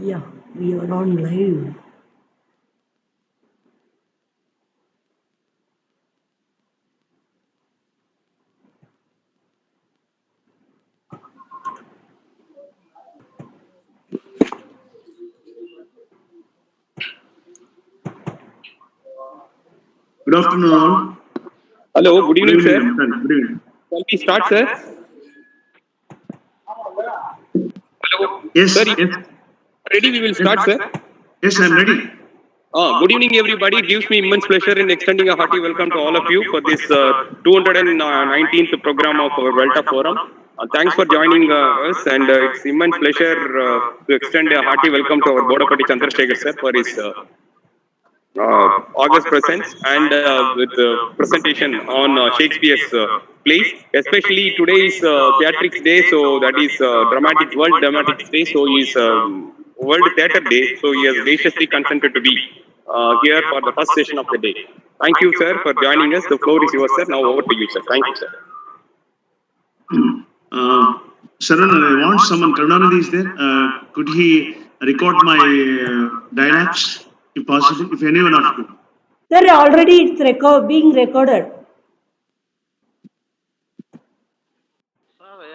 Yeah, we are on live. Good afternoon, all. Hello, good Good evening, evening, sir. I'm sorry. Good evening. Shall we start, sir? Hello, Yes, sir. yes, Ready? We will yes, start, sir. yes, I'm ready. Good evening, everybody. It gives me immense pleasure in extending a hearty welcome to all of you for this 219th program of our Welta Forum. Thanks for joining us, and it's immense pleasure to extend a hearty welcome to our Bodapati Chandrasekhar sir for his August presence and with presentation on Shakespeare's plays. Especially today is Theatrics Day, so that is Dramatics World Dramatics Day. So is World Theatre Day. So he has graciously consented to be here for the first session of the day. Thank you, sir, for joining us. The floor is yours, sir. Now over to you, sir. Thank you, sir. Sharan, I want someone, Karunanidhi is there. Could he record my dialogues, if possible, if anyone of you? Sir, already it's being recorded.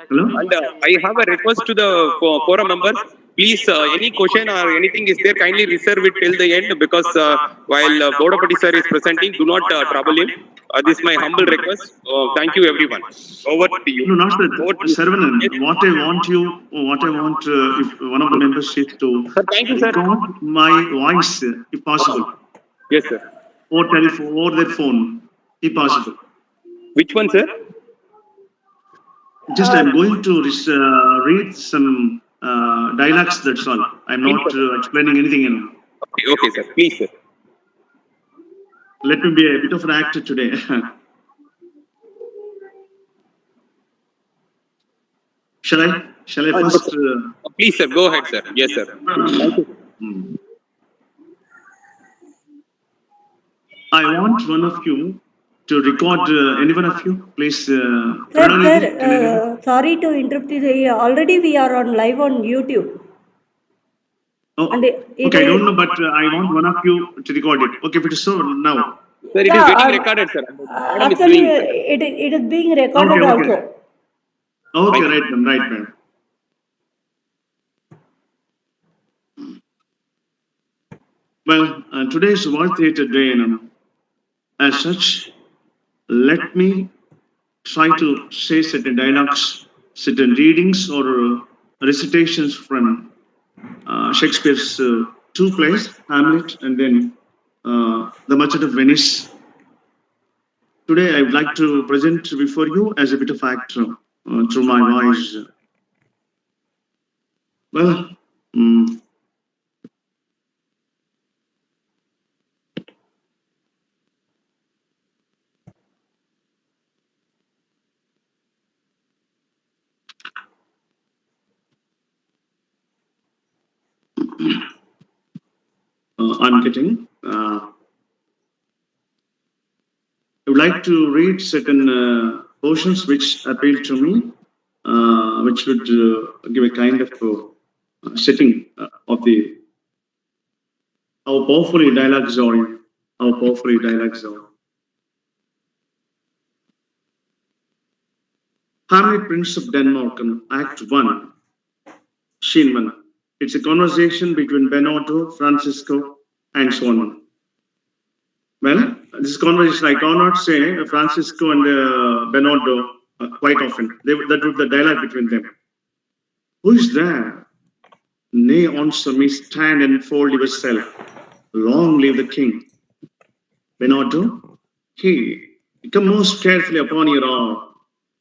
Hello? And I have a request to the forum members. Please, any question or anything is there, kindly reserve it till the end, because while Bodapati sir is presenting, do not trouble him. This is my humble request. Thank you, everyone. Over to you. No, not Over that. to you. Saravanan, Yes. what I want if one of the members is to Sir, thank you, sir. record my voice, if possible, Yes, sir. or telephone, or their phone, if possible. Which one, sir? Just I'm going to read some dialogues, that's all. I'm not explaining anything. Okay, sir. Please, sir. Let me be a bit of an actor today. Shall I first? Please, sir. Go ahead, sir. Yes, sir. Thank you. I want one of you to record, any one of you, please. Sir, sorry to interrupt you. Already we are on live on YouTube. Oh, And okay, I don't know, but I want one of you to record it. Okay, if it is so, now. Sir, it is getting recorded, sir. Madam is Actually, doing it. it is being recorded also. Okay, right, ma'am. Well, today is World Theatre Day, and as such, let me try to say certain dialogues, certain readings or recitations from Shakespeare's two plays, Hamlet and then The Merchant of Venice. Today, I would like to present before you as a bit of actor through my voice. Well, I'm getting. I would like to read certain portions which appeal to me, which would give a kind of setting of the how powerfully dialogues are. How powerfully dialogues are. Hamlet, Prince of Denmark, Act 1, Scene 1. It's a conversation between Bernardo, Francisco, and so on. Well, this conversation, I cannot say Francisco and Bernardo quite often. That would be the dialogue between them. Who is there? Nay, answer me, stand and fold yourself. Long live the king. Bernardo, come most carefully upon your arm.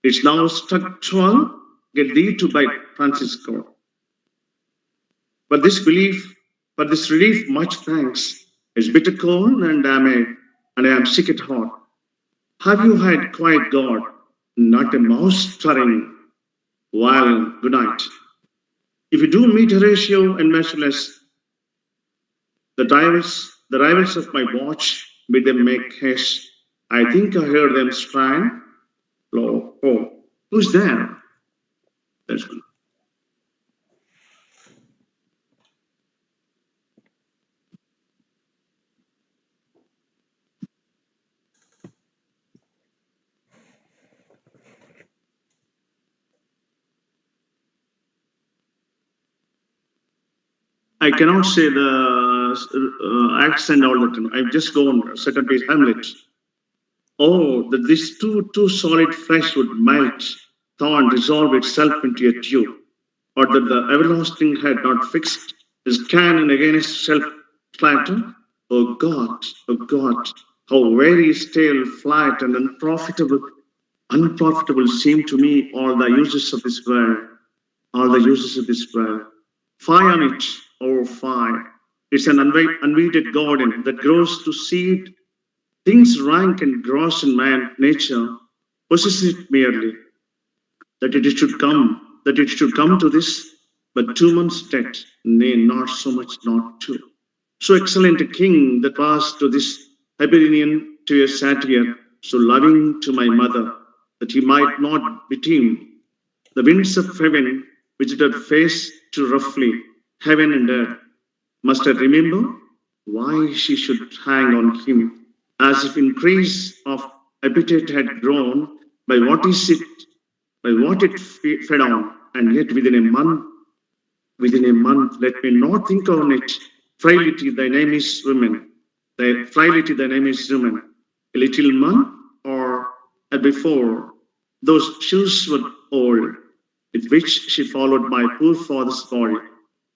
It's now struck 12. Get thee to bite, Francisco. For this relief, much thanks. It's bitter cold, and I am sick at heart. Have you had quiet, God? Not a mouse stirring. Well, good night. If you do meet Horatio and Merciless, the rivals of my watch, bid them make haste. I think I heard them strand. Lo, oh, who's there? That's good. I cannot say the acts and all that. I've just gone second page Hamlet. Oh, that this too solid flesh would melt, thaw, and dissolve itself into a dew, or that the everlasting had not fixed his cannon against self-flatter. Oh God, how very stale, flat, and unprofitable seem to me all the uses of this world, all the uses of this world. Fie on it, oh fie. It's an unweeded garden that grows to seed. Things rank and gross in man nature possesses it merely, that it should come to this, but 2 months debt, nay, not so much, not two. So excellent a king that was to this Hibernian to a satyr, so loving to my mother, that he might not be tamed. The winds of heaven, which did face to roughly heaven and earth, must I remember why she should hang on him, as if increase of appetite had grown by what it fed on, and yet within a month, let me not think on it. Frailty, thy name is woman. Frailty, thy name is woman. A little month, or before, those shoes were old, with which she followed my poor father's body,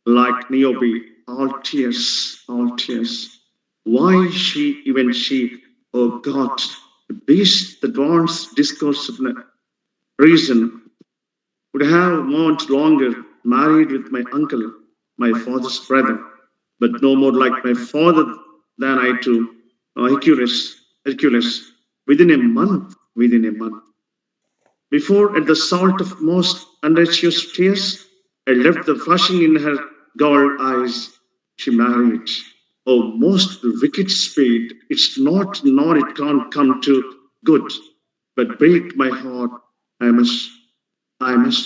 like Niobe, all tears, all tears. Why she, even she, oh God, the beast that wants discourse of reason, would have mourned longer, married with my uncle, my father's brother, but no more like my father than I to Hercules, within a month, Before, at the salt of most unrighteous tears, I left the flushing in her gall eyes. She married. Oh, most wicked spade, it's not, nor it can't come to good, but break my heart. I must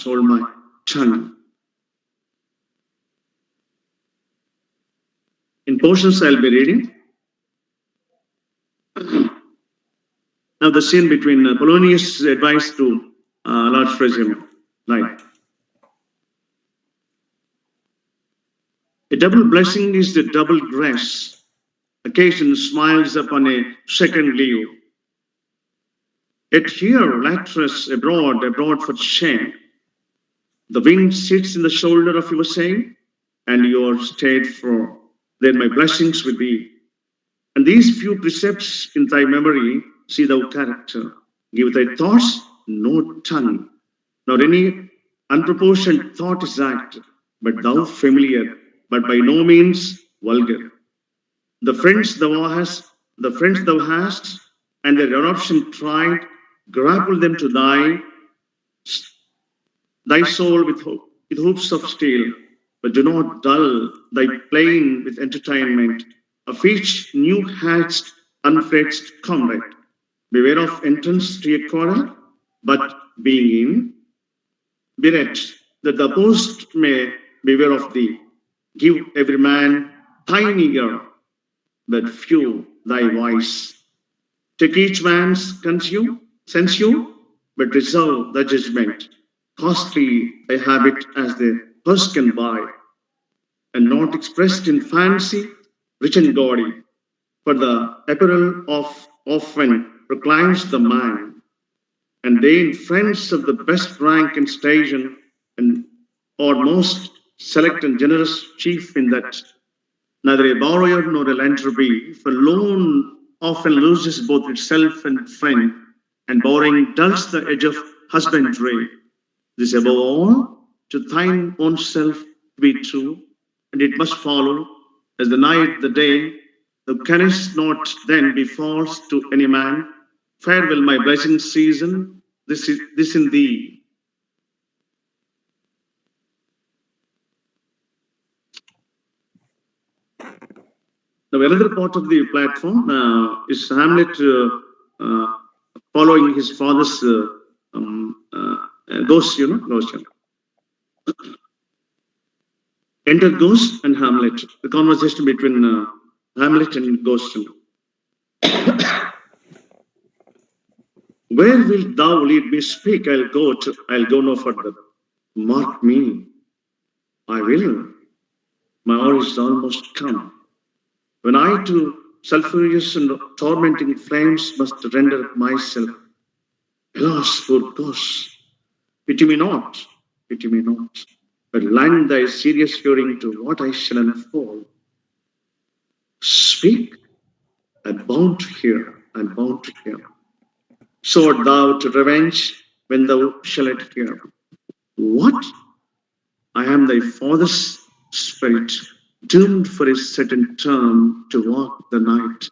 hold my tongue. In portions I'll be reading. Now the scene between Polonius' advice to Lord Frisium. Right. A double blessing is the double grace. Occasion smiles upon a second leave. Yet here, Latrus, abroad for shame. The wind sits in the shoulder of your saying, and you are stayed for. Then my blessings with thee. And these few precepts in thy memory, see thou character. Give thy thoughts no tongue, nor any unproportioned thought is act, but thou familiar, but by no means vulgar. The friends thou hast, and their adoption tried, grapple them to thy soul with hoops of steel, but do not dull thy plain with entertainment of each new hatched, unfledged comrade. Beware of entrance to a quarrel, but being in, bereft, that the opposed may beware of thee. Give every man thine ear, but few thy voice. Take each man's censure, but reserve the judgment. Costly thy habit as the purse can buy, and not expressed in fancy, rich and gaudy. For the apparel of often proclaims the man, and they in friends of the best rank and station, and or most select and generous chief in that neither a borrower nor a lender be, for loan often loses both itself and friend, and borrowing dulls the edge of husbandry. This above all, to thine own self be true, and it must follow, as the night, the day, thou canst not then be false to any man. Farewell, my blessing season, this in thee. Now, another part of the platform is Hamlet following his father's ghost, ghost. Enter Ghost and Hamlet, the conversation between Hamlet and Ghost. Where wilt thou lead me? Speak, I'll go no further. Mark me, I will. My hour is almost come, when I to sulphurous and tormenting flames must render myself. Alas, poor ghost, pity me not, but lend thy serious hearing to what I shall unfold. Speak, I'm bound to hear, Sword thou to revenge when thou shalt hear. What? I am thy father's spirit, doomed for a certain term to walk the night,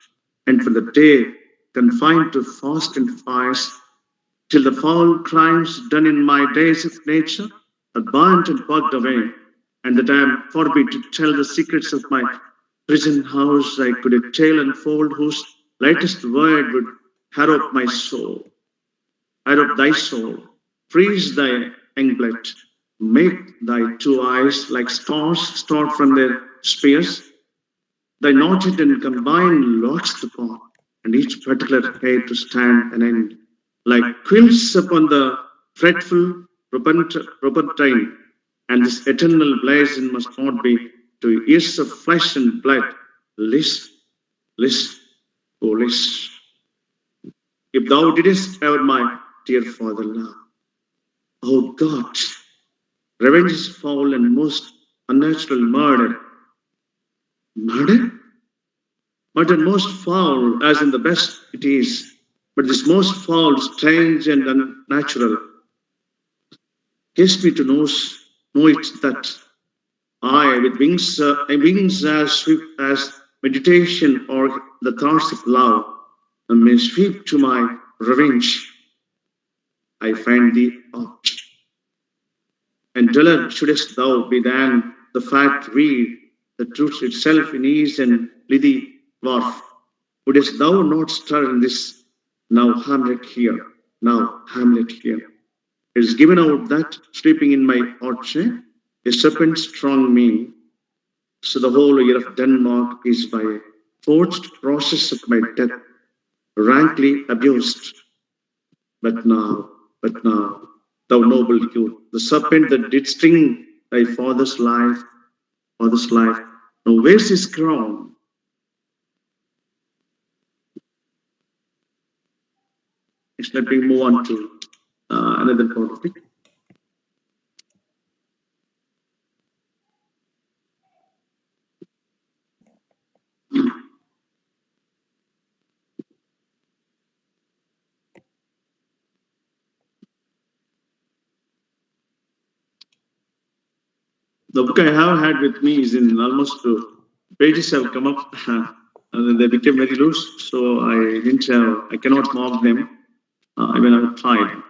and for the day confined to fast and fires, till the foul crimes done in my days of nature are burnt and purged away, and that I am forbid to tell the secrets of my prison house. I could a tale unfold whose lightest word would harrow my soul. Harrow thy soul, freeze thy young blood, make thy two eyes like stars start from their spears, thy knotted and combined locks to part, and each particular hair to stand an end, like quills upon the fretful Robentine, and this eternal blazon must not be to ears of flesh and blood. List, oh list. If thou didst ever my dear father love, O God, revenge is foul and most unnatural murder. Murder? Murder most foul, as in the best it is, but this most foul, strange and unnatural. Haste me to know it that I, with wings as swift as meditation or the thoughts of love, may sweep to my revenge. I find thee out. And duller shouldest thou be than the fat reed, the truth itself in ease and lithely wharf. Wouldst thou not stir in this now Hamlet here? It is given out that, sleeping in my orchard, a serpent strong me, so the whole year of Denmark is by a forced process of my death, rankly abused. But now, thou noble youth, the serpent that did sting thy father's life, now where's his crown? Next, let me move on to another topic. The book I have had with me is in almost pages have come up and they became very loose, so I cannot mark them. Even I've tried.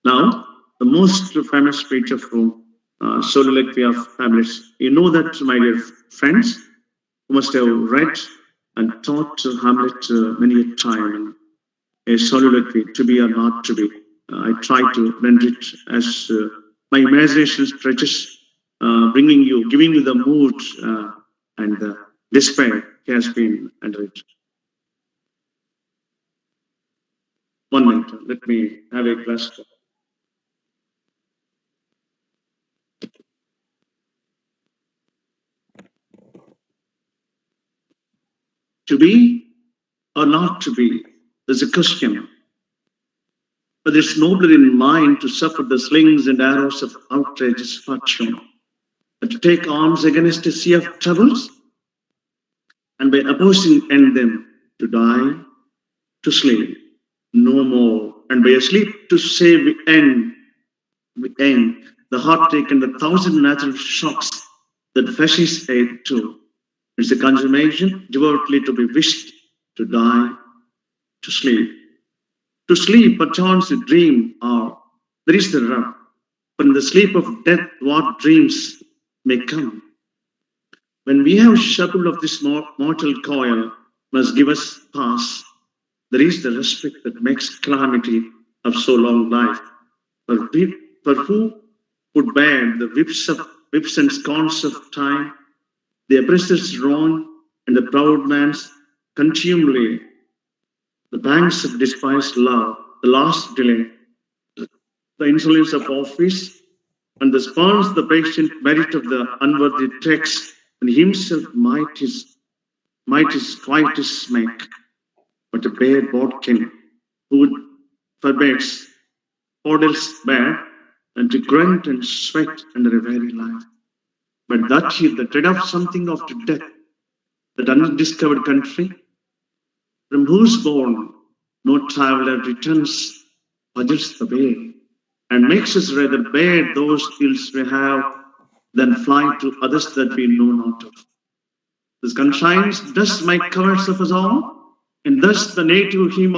Now, the most famous speech of soliloquy of Hamlet. You know that, my dear friends, who must have read and taught Hamlet many a time, a soliloquy, to be or not to be. I try to render it as my imagination stretches, giving you the mood and the despair has been under it. 1 minute, let me have a glass. To be or not to be, there's a question. But it's nobler in mind to suffer the slings and arrows of outrageous fortune, but to take arms against a sea of troubles, and by opposing end them, to die, to sleep, no more, and by asleep to say we end the heartache and the 1,000 natural shocks that flesh is aid to. It's a consummation devoutly to be wished, to die, to sleep. To sleep, perchance a dream, or there is the rub. But in the sleep of death, what dreams may come? When we have shackled of this mortal coil, must give us pass. There is the respite that makes calamity of so long life. For who would bear the whips and scorns of time, the oppressor's wrong, and the proud man's contumely, the pangs of despised love, the last delay, the insolence of office, and the spurns the patient merit of the unworthy text, and himself might his quietest make, but a bare bodkin, who forbids orders bear, and to grunt and sweat under a very life. But that he, the dread of something after death, that undiscovered country, from whose bourne no traveller returns, puzzles the way, and makes us rather bear those ills we have than fly to others that we know not of. This conscience does make covers of us all, and thus the native hue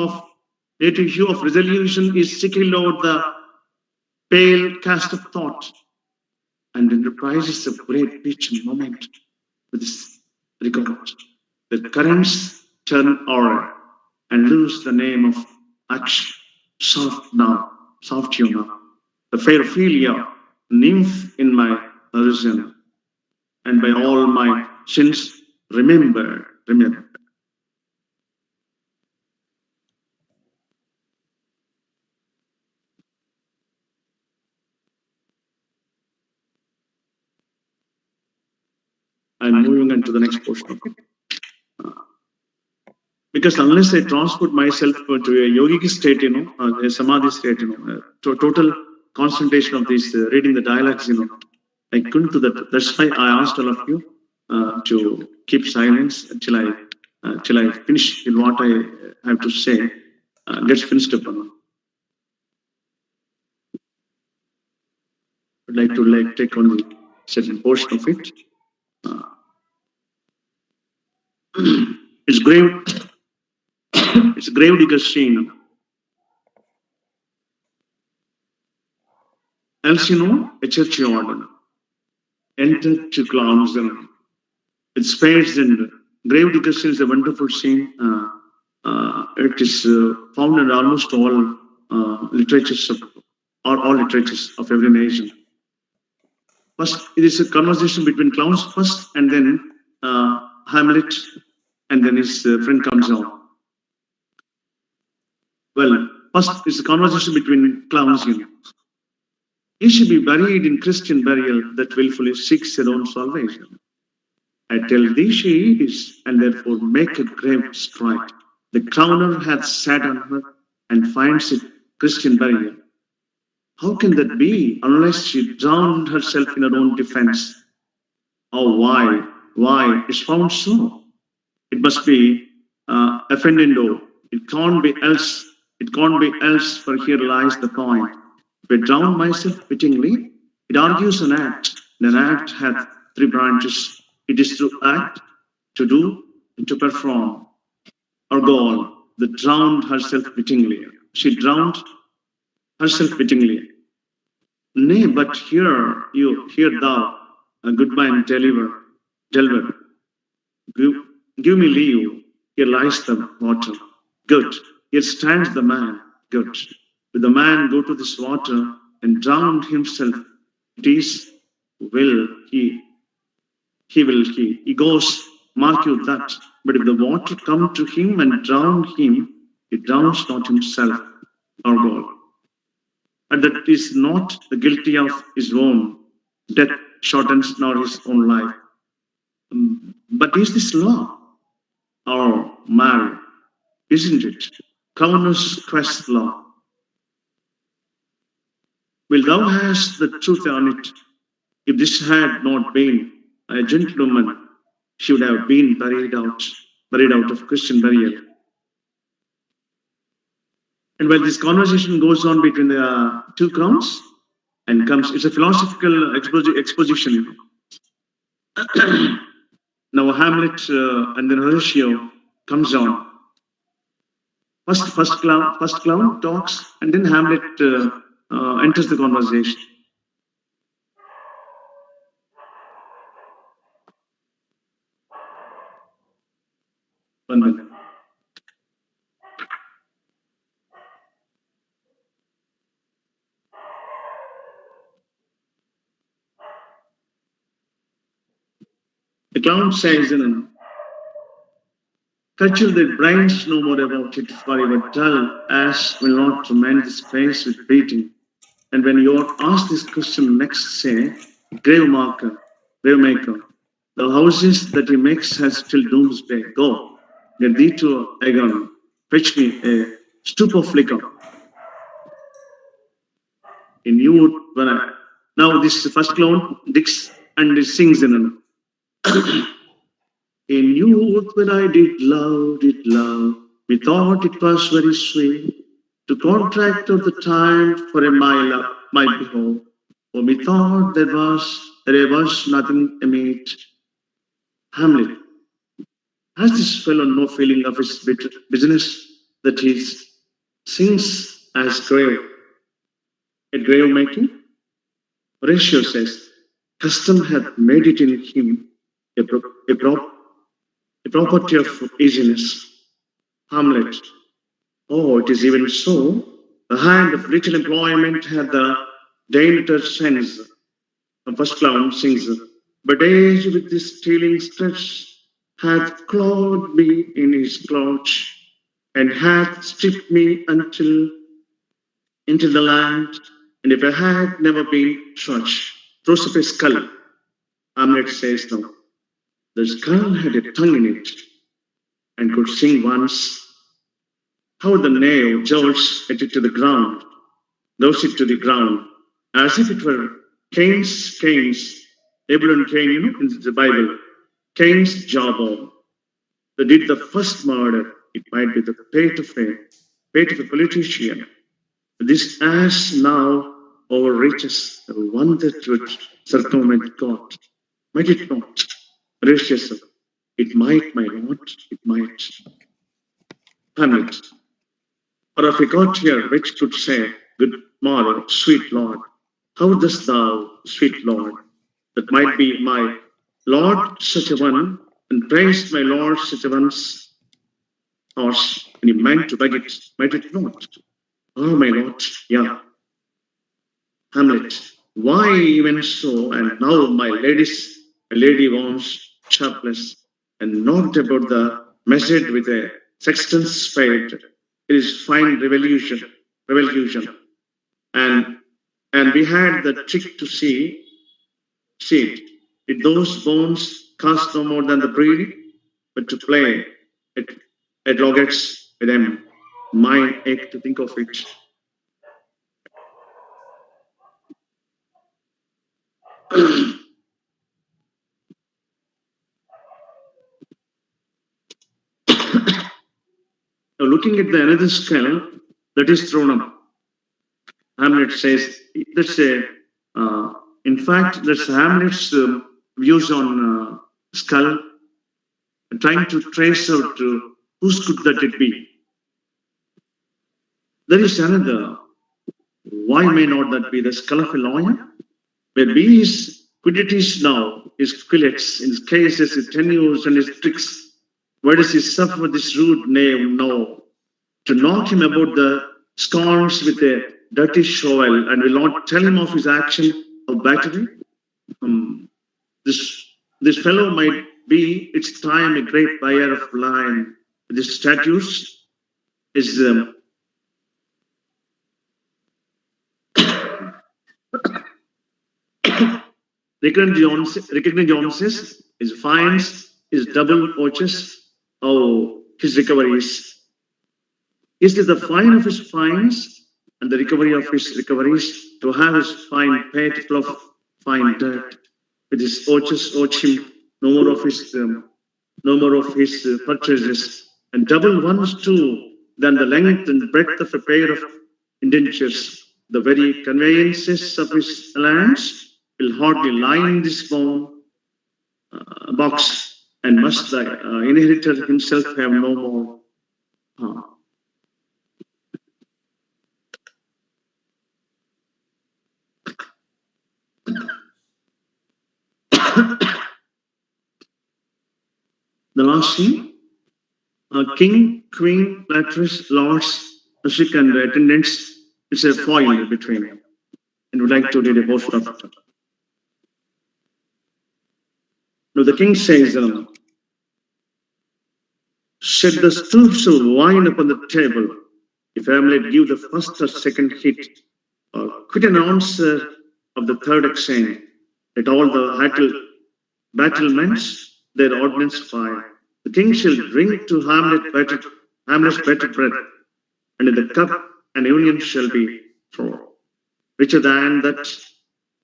of resolution is sickly over the pale cast of thought, and enterprises of great pitch and moment with this regard. The currents turn o'er and lose the name of action, soft now, soft you now, the fair Ophelia, nymph in my horizon, and by all my sins remember. I'm moving on to the next portion of it. Because unless I transport myself to a yogic state, a samadhi state, to total concentration of this, reading the dialogues, I couldn't do that. That's why I asked all of you to keep silence until I finish in what I have to say. Gets finished up. I'd like to take only certain portion of it. It's grave digger scene. Else, a churchyard. Enter to clowns. It spades and grave digger scene is a wonderful scene. It is found in almost all literatures of every nation. First, it is a conversation between clowns first, and then Hamlet, and then his friend comes on. Well, first is a conversation between clowns. He should be buried in Christian burial that willfully seeks her own salvation. I tell thee she is, and therefore make a grave strike. The crowner hath sat on her, and finds it Christian burial. How can that be, unless she drowned herself in her own defense? Oh, why? Why? It's found so. It must be offendendo. It can't be else. It can't be else, for here lies the point. If I drown myself wittingly, it argues an act, and an act hath three branches. It is to act, to do, and to perform. Or go on. The drowned herself wittingly. She drowned herself wittingly. Nay, but hear thou, a good man delver. Give me leave. Here lies the water. Good. Here stands the man. Good. Will the man go to this water and drown himself? It is will he. He goes, mark you that. But if the water come to him and drown him, he drowns not himself or God. And that is not the guilty of his own. Death shortens not his own life. But is this law? Or marry? Isn't it? Crowner's quest law. Will thou hast the truth on it? If this had not been a gentlewoman, she would have been buried out of Christian burial. And while this conversation goes on between the two crowns, and comes, it's a philosophical exposition. Now Hamlet and then Horatio comes on. First clown talks, and then Hamlet enters the conversation. One minute. The clown says, culture their brains no more about it, for your dull ass will not remain this face with beating. And when you are asked this question next, say, grave maker, The houses that he makes has till doomsday. Go, get thee to Aegon, fetch me a stoop of liquor. In you, when I, now this first clown digs and he sings in In youth when I did love, we thought it was very sweet to contract of the time for a mile up might be home. For we thought there was nothing amid. Hamlet, has this fellow no feeling of his business that he sings as grave? A grave making? Horatio says, custom hath made it in him a property of easiness. Hamlet, oh, it is even so. The hand of little employment hath the dainter sense. The first clown sings, but age with this stealing stretch hath clawed me in his clutch, and hath stripped me until into the land. And if I had never been such, throws up a skull. Hamlet says no. The skull had a tongue in it, and could sing once. How the knave jolts at it to the ground, throws it to the ground, as if it were Cain's, Abel and Cain, in the Bible, Cain's jawbone. They did the first murder. It might be the fate of a politician. This ass now overreaches the one that would circumvent God. Might it not? Gracious, it might, my lord, it might. Hamlet, or if a God here which could say, good morrow, sweet Lord, how dost thou, sweet Lord, that might be my Lord such a one, and praised my Lord such a one's horse, and he meant to beg it, might it not? Oh, my Lord, yeah. Hamlet, why even so, and now my lady wants sharpness, and not about the message with a sexton's spade. It is fine revolution, and we had the trick to see it. Did those bones cost no more than the breeding, but to play at loggerheads with them, mine ache to think of it. Now, looking at the another skull that is thrown up, Hamlet says that's in fact that's Hamlet's views on skull, trying to trace out whose could that it be. There is another. Why may not that be the skull of a lawyer? Where be his quiddities now, his quillets, his cases, his tenures, and his tricks. Why does he suffer this rude knave now? To knock him about the scorns with a dirty shovel, and will not tell him of his action of battery? This fellow might be, its time, a great buyer of land. This statues is recognizes his fines, his double watches, his recoveries. Is this the fine of his fines and the recovery of his recoveries to have his fine paid full of fine dirt? With his watches, watch him no more of his purchases, and double ones too than the length and breadth of a pair of indentures. The very conveyances of his lands will hardly lie in this box, and must the inheritor himself have no more. The last scene, king, queen, latres, lords, music, and attendants. It's a foil between them. And would like to read a portion of it. Now the king says, set the stoops of wine upon the table. If Hamlet give the first or second hit, or quit an answer of the third accent, let all the hattle battlements their ordnance fire. The king shall drink to Hamlet's better bread, and in the cup an union shall be for richer than that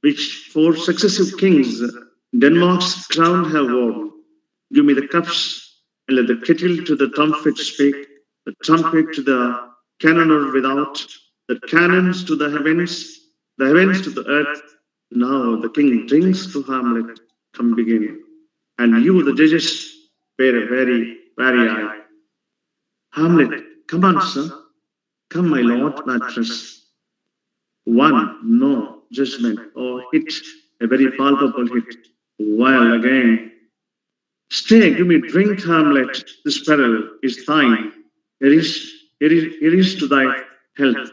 which 4 successive kings Denmark's crown have worn. Give me the cups, and let the kettle to the trumpet speak, the trumpet to the cannoner without, the cannons to the heavens to the earth. Now the king drinks to Hamlet, come begin. And you, the judges, bear a very eye. Hamlet, come on, sir. Come, my lord, mattress. One, no, judgment, or hit, a very palpable hit. Well, again. Stay, give me drink, Hamlet. This peril is thine. Here is to thy health.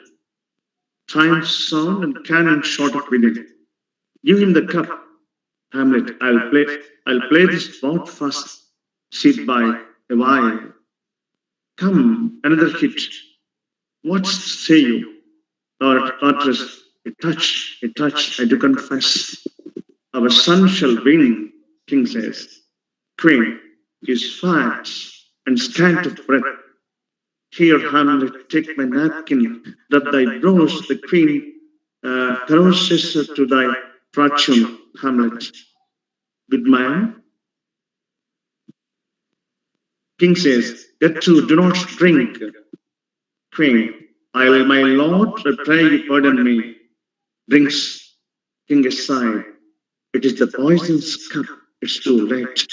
Triumph sound and cannon shot up within. Give him the cup, Hamlet. I'll play this bout fast. Sit by a while. Come, another hit. What say you? Lord Artress, a touch, I do confess. Our son shall win, king says. Queen is fat and scant of breath. Here, Hamlet, take my napkin, rub thy brows. The queen caresses to thy fortune, Hamlet. Good man. King says, get to, do not drink. Queen, I will, my lord, I pray you pardon me. Drinks. King aside. It is the poison's cup. It's too late.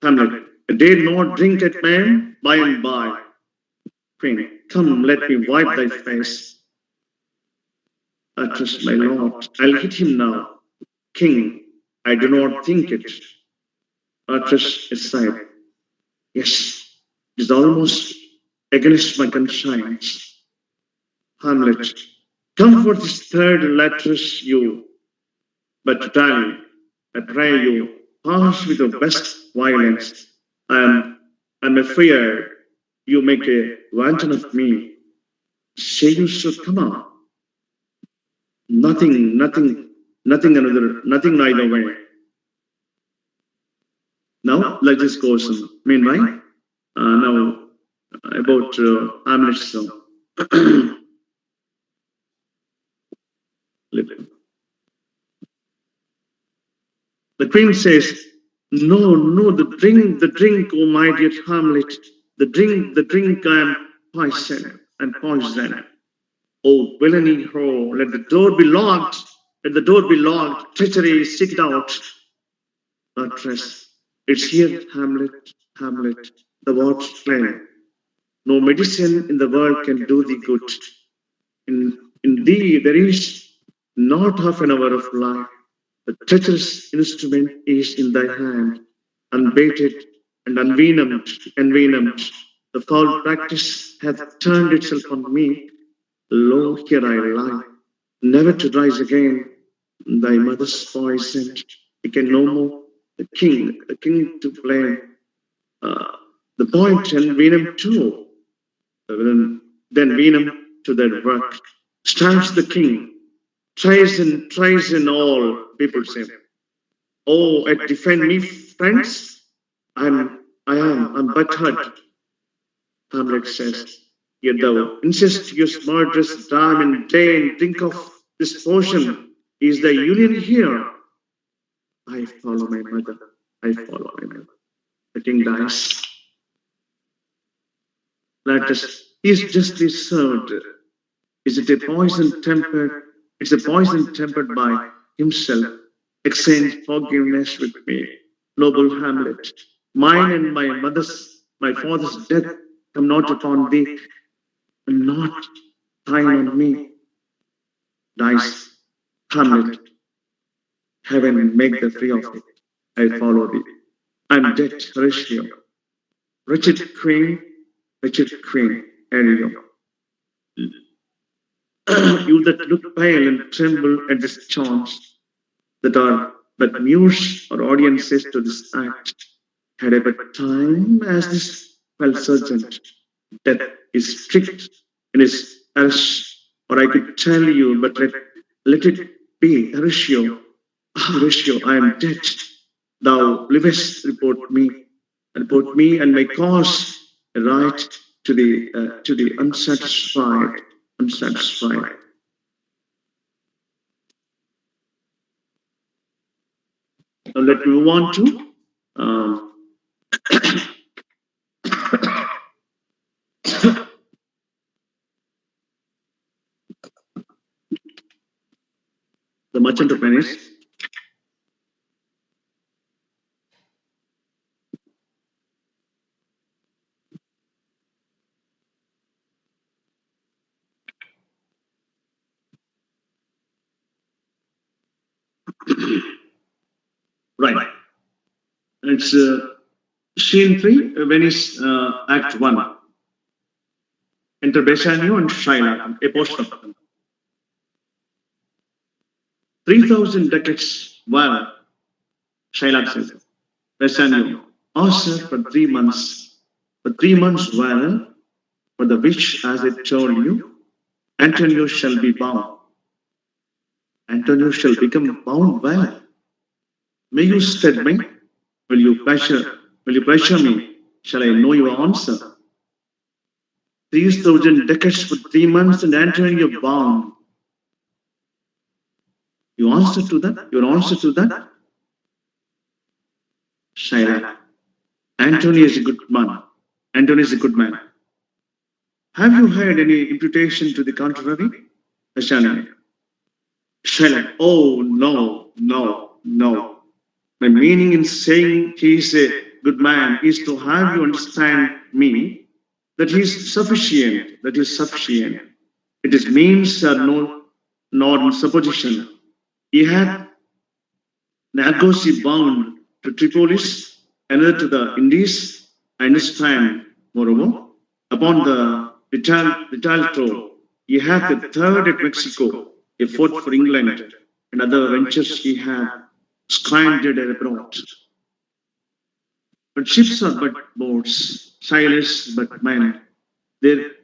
Hamlet, dare not drink it, man, by and by. Queen, come, let me wipe thy face. Trust my lord, I'll hit him now. King, I do not think it. Trust aside. Yes, it is almost against my conscience. Hamlet, come for this third letters you. But darling, I pray you, pass with your best violence. I'm afraid you make a wanton of me. Say you should come on. Nothing neither way. Now let us go some. Meanwhile, now about Hamlet's song. The queen says, no, the drink, oh my dear Hamlet, the drink, I am poison. Oh, villainy, let the door be locked, treachery, seek it out. Artress, it's here, Hamlet, the words plain. No medicine in the world can do thee good. In thee there is not half an hour of life. The treacherous instrument is in thy hand, unbaited and envenomed. The foul practice hath turned itself on me. Lo, here I lie, never to rise again. Thy mother's poison, he can no more. The king to blame. The point and venom too. Then venom to their work. Stabs the king. Treason all, people say. Oh, and defend me, friends? I'm but hurt. Hamlet says, yet thou incestuous murderous damn Dane, drink of this potion. Is the union here? I follow my mother. The king dies. Is justly served. Is it a poison tempered? It's a poison tempered by himself. Exchange forgiveness with me, noble Hamlet. Mine and my father's death come not upon thee, and not thine on me. Dies Hamlet. Heaven make the free of it. I follow thee. I'm dead, Horatio. Wretched queen, Ariel. You that look pale and tremble at this chance, that are but muse or audiences to this act, had I but time as this fell sergeant, death is strict in his arrest, or I could tell you, but let it be, Horatio. Horatio, I am dead. thou livest, report me and my cause right to the unsatisfied. Now let me move on to the merchant of Venice. Right. It's scene 3, Venice, Act 1. Enter Bassanio and Shylock, a portion of them. 3,000 ducats. Well, Shylock says, Bassanio, oh sir, for 3 months. For 3 months, well, for the which, as I told you, Antonio shall be bound. Antonio shall become bound well. May you stead me? Will you pressure me? Shall I know your answer? 3,000 ducats for 3 months and Antonio bound. Your answer to that? Shylock. Antonio is a good man. Have you heard any imputation to the contrary? Bassanio. Shylock. Oh, no. My meaning in saying he is a good man is to have you understand me, that he is sufficient. It is means not in supposition. He had Nagosi bound to Tripolis, another to the Indies. I understand, moreover, upon the Vitaltro, he had the third at Mexico, a fourth for England, and other ventures he had squandered abroad. But ships are but boats, sailors but men. There'd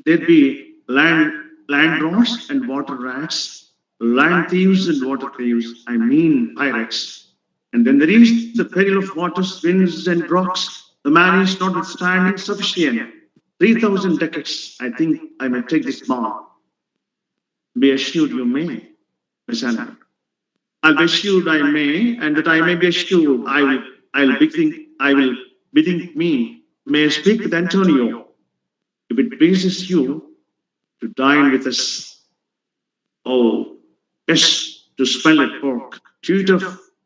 be land robbers and water rats, land thieves and water thieves, I mean pirates. And then there is the peril of waters, winds, and rocks. The man is notwithstanding sufficient. 3,000 ducats, I think I may take this bond. Be assured you may, Bassanio. I'll be assured I may, and that I may be assured I will bethink me. May I speak with Antonio? If it pleases you to dine with us. Oh, yes, to smell at pork, to eat of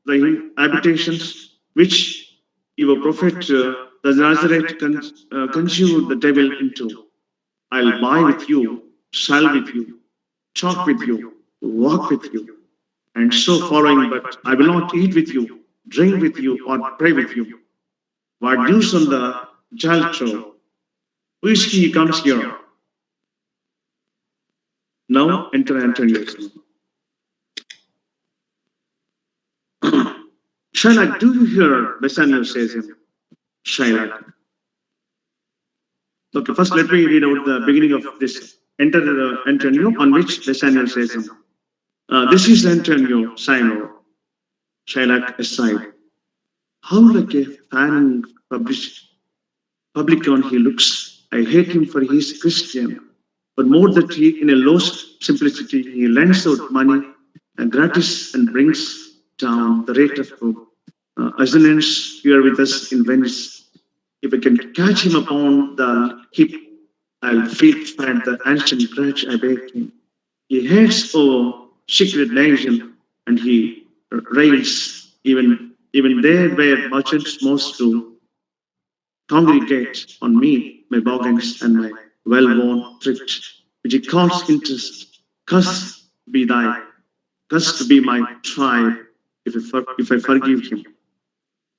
the habitations which your prophet the Nazareth conjured the devil into. I'll buy with you, sell with you, talk with you, walk with you, and so following, but I will not eat with you, drink with you, or pray with you. What news on the Jaltro? Who is he comes here? Now enter Antonio. Shylock, do you hear? Bassanio says him. Shylock. Okay, first let me read out the beginning of this. Enter Antonio, on which Bassanio says him. This is Antonio, Simon. Shylock aside. How like a fan publican he looks. I hate him for his Christian. But more that he, in a low simplicity, he lends out money and gratis and brings down the rate of assonance here with us in Venice. If I can catch him upon the hip, I'll feel fat the ancient grudge I bear him. He hates our secret nation, and he rails even there where merchants most do congregate on me, my bargains and my well-worn thrift, which he calls interest. Cursed be my tribe if I forgive him.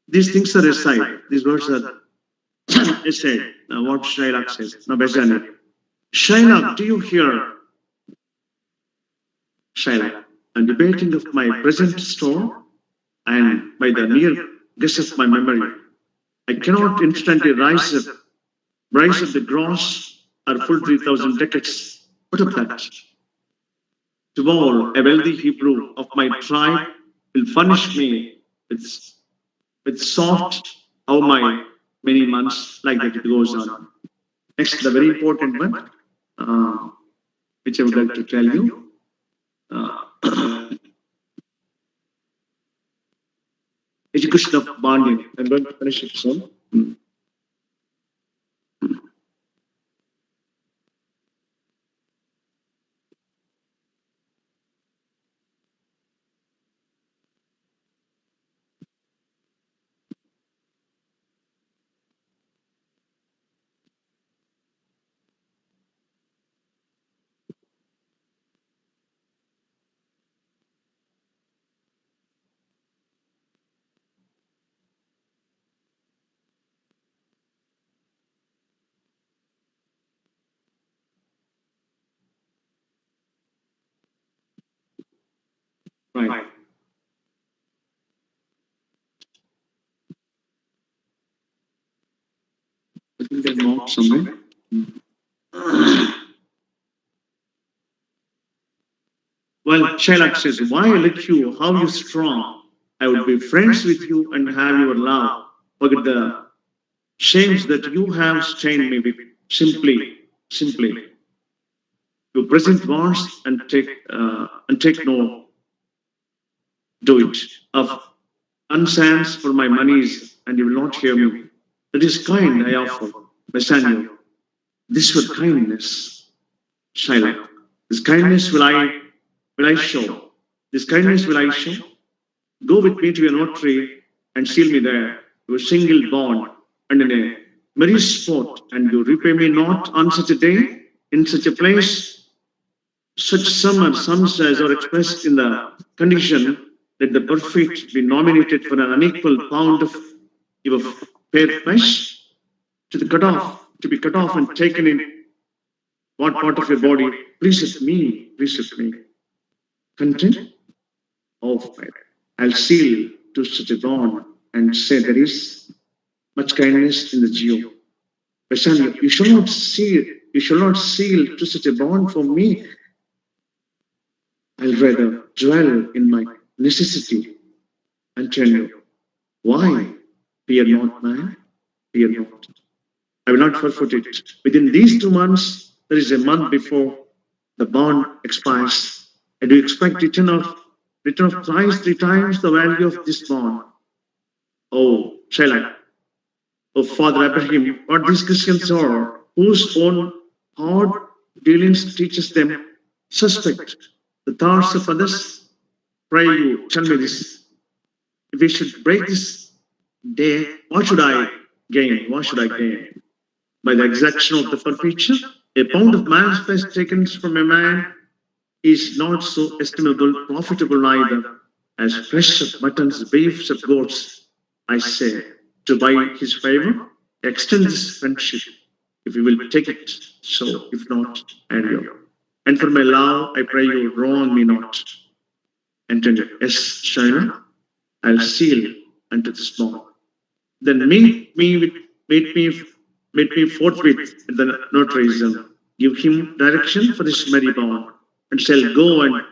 These things are aside. These words are aside. Now what Shylock says. Now Bassanio. Shylock, do you hear? Shylock, I'm debating of my present store, and by the mere guess of my memory, I cannot instantly rise up the gross or full 3,000 ducats. What of that? Tomorrow, a wealthy Hebrew of my tribe will furnish me with with soft, how my many months, like that it goes on. Next, the very important one, which I would like to tell you. Education of bonding. I'm going to finish it soon. Right. I think there's more somewhere. Well, Shylock says, why let you, how you strong? I would be friends with you and have your love. Forget the shames that you have stained me with. Simply. You present wants and take no, do it. Of unsands for my monies, and you will not hear me. That is kind I offer, Bassanio. This were kindness, Shylock. This kindness will I show. This kindness will I show. Go with me to your notary and seal me there, to a single bond, and in a merry sport, and you repay me not on such a day, in such a place. Such sum sums as are expressed in the condition that the perfect be nominated for an unequal pound of your fair flesh, to be cut off and taken in what part of your body pleaseth me. Content? Oh, I'll seal to such a bond and say there is much kindness in the geo. Bassanio, you shall not seal to such a bond for me. I'll rather dwell in my necessity and tell you, why? Fear not, man, fear not. I will not forfeit it. Within these 2 months, there is a month before the bond expires. I do expect return of price 3 times the value of this bond. Oh, Shylock, oh Father Abraham, what these Christians are, whose own hard dealings teaches them suspect the thoughts of others. Pray you, tell me this. If we should break this day, what should I gain? What should I gain? By the exaction of the forfeiture, a pound of man's flesh taken from a man is not so estimable, profitable neither, as flesh of muttons, beefs of goats. I say, to buy his favor, extend this friendship, if you will take it, so, if not, adieu. And for my love, I pray you, wrong me not. And tell you, yes, Shylock, I'll seal unto this bond. Then meet me forthwith at the notaryism. Give him direction for this merry bond, and shall go and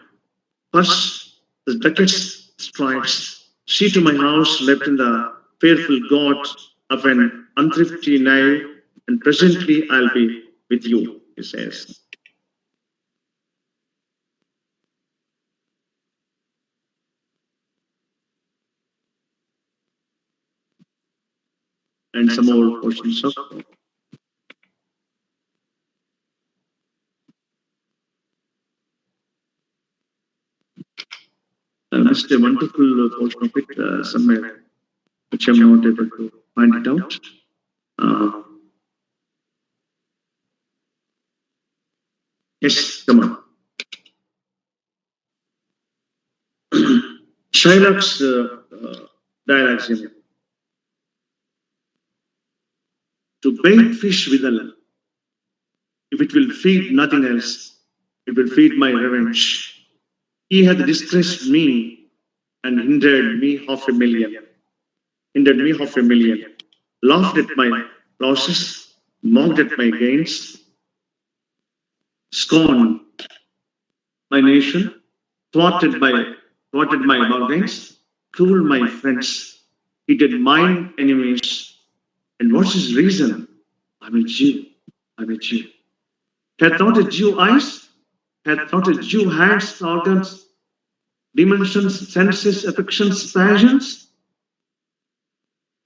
first the ducats strides. See to my house left in the fearful god of an unthrifty knave, and presently I'll be with you, he says. And some more portions of missed a wonderful portion of it somewhere, which I'm not able to find it out. Yes, come on. Shylock's dialogues in it. To bait fish withal, if it will feed nothing else, it will feed my revenge. He hath disgraced me and hindered me half a million, laughed at my losses, mocked at my gains, scorned my nation, thwarted my bargains, cooled my friends. He did mine enemies. And what's his reason? I'm a Jew. I'm a Jew. Hath not a Jew eyes? Hath not a Jew hands, organs, dimensions, senses, affections, passions?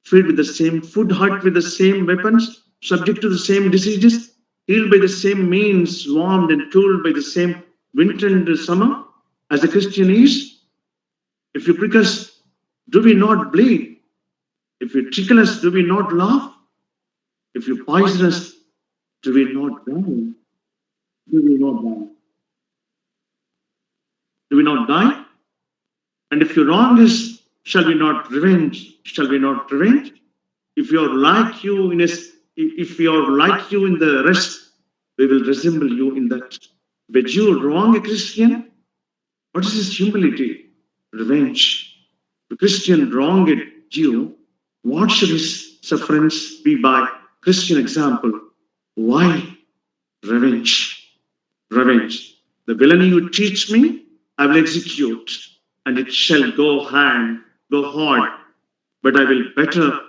Filled with the same food, hurt with the same weapons, subject to the same diseases, healed by the same means, warmed and cooled by the same winter and summer, as the Christian is? If you prick us, do we not bleed? If you tickle us, do we not laugh? If you poison us, do we not die? Do we not die? Do we not die? And if you wrong us, shall we not revenge? Shall we not revenge? If you are like you in if you are like you in the rest, we will resemble you in that. But you wrong a Christian? What is his humility? Revenge. The Christian wronged Jew. What should his sufferance be by Christian example? Why? Revenge. Revenge. The villainy you teach me, I will execute, and it shall go hard, but I will better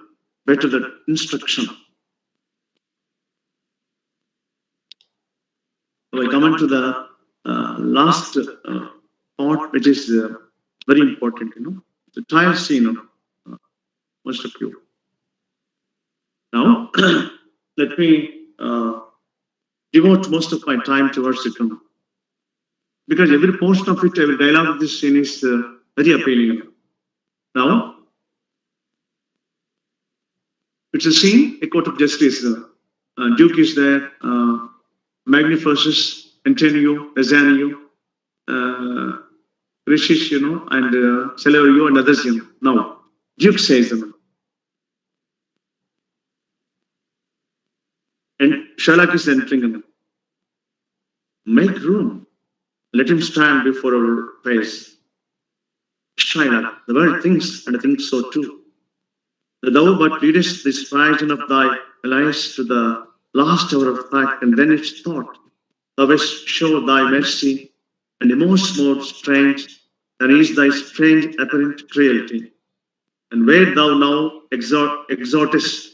the instruction. So I come into the last part, which is very important, the trial scene of most of you. Now, let me devote most of my time towards it, because every portion of it, every dialogue of this scene is very appealing. Now, it's a scene, a court of justice. Duke is there, Magnificus, Antonio, Azanio, Rishish, and Celerio and others. Now, Duke says them. And Sherlock is entering them. Make room. Let him stand before our face. Shylock, the world thinks, and I think so too, that thou but leadest this vision of thy allies to the last hour of fact, and then its thought, thou wilt show thy mercy, and most more strange than is thy strange apparent cruelty. And where thou now exhortest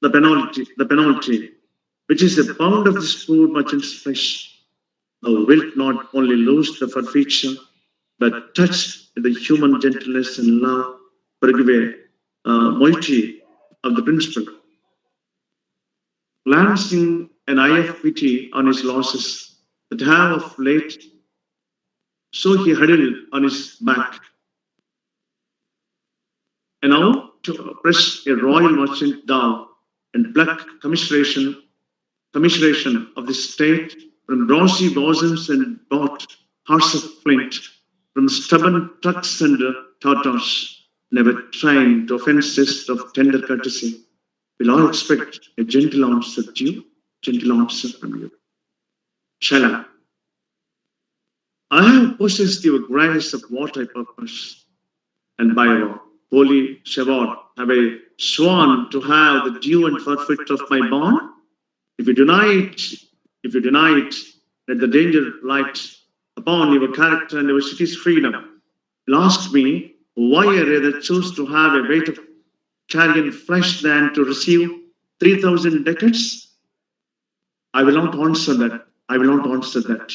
the penalty, which is the pound of this poor merchant's flesh, thou wilt not only lose the forfeiture, but touch the human gentleness and love, forgive moiety of the principle. Glancing an eye of pity on his losses that have of late, so he huddled on his back. And now to press a royal merchant down and pluck commiseration of the state from bronzy bosoms and bought hearts of flint, from stubborn tucks and tartars, never trained to offences of tender courtesy, will all expect a gentle answer to you, gentle answer from you. Shalom. I have possessed your grace of what I purpose, and by your holy Shabbat have I sworn to have the due and forfeit of my bond. If you deny it, let the danger light upon your character and your city's freedom. You'll ask me why I rather choose to have a weight of carrion flesh than to receive 3,000 ducats. I will not answer that. I will not answer that.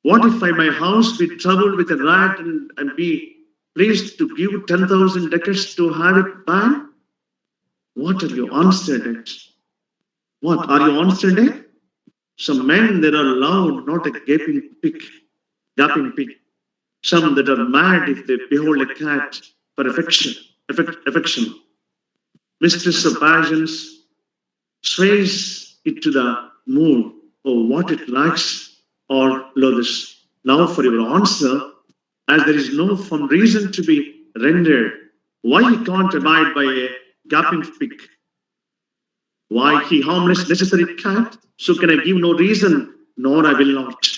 What if my house be troubled with a rat and be pleased to give 10,000 ducats to have it banned? What are you answered at? What are you answered at? Some men that are loud, not a gaping pig. Some that are mad if they behold a cat for affection. Mistress of passions sways it to the mood or what it likes or loathes. Now for your answer, as there is no firm reason to be rendered, why he can't abide by a gaping pig? Why he harmless necessary cat? So can I give no reason, nor I will not.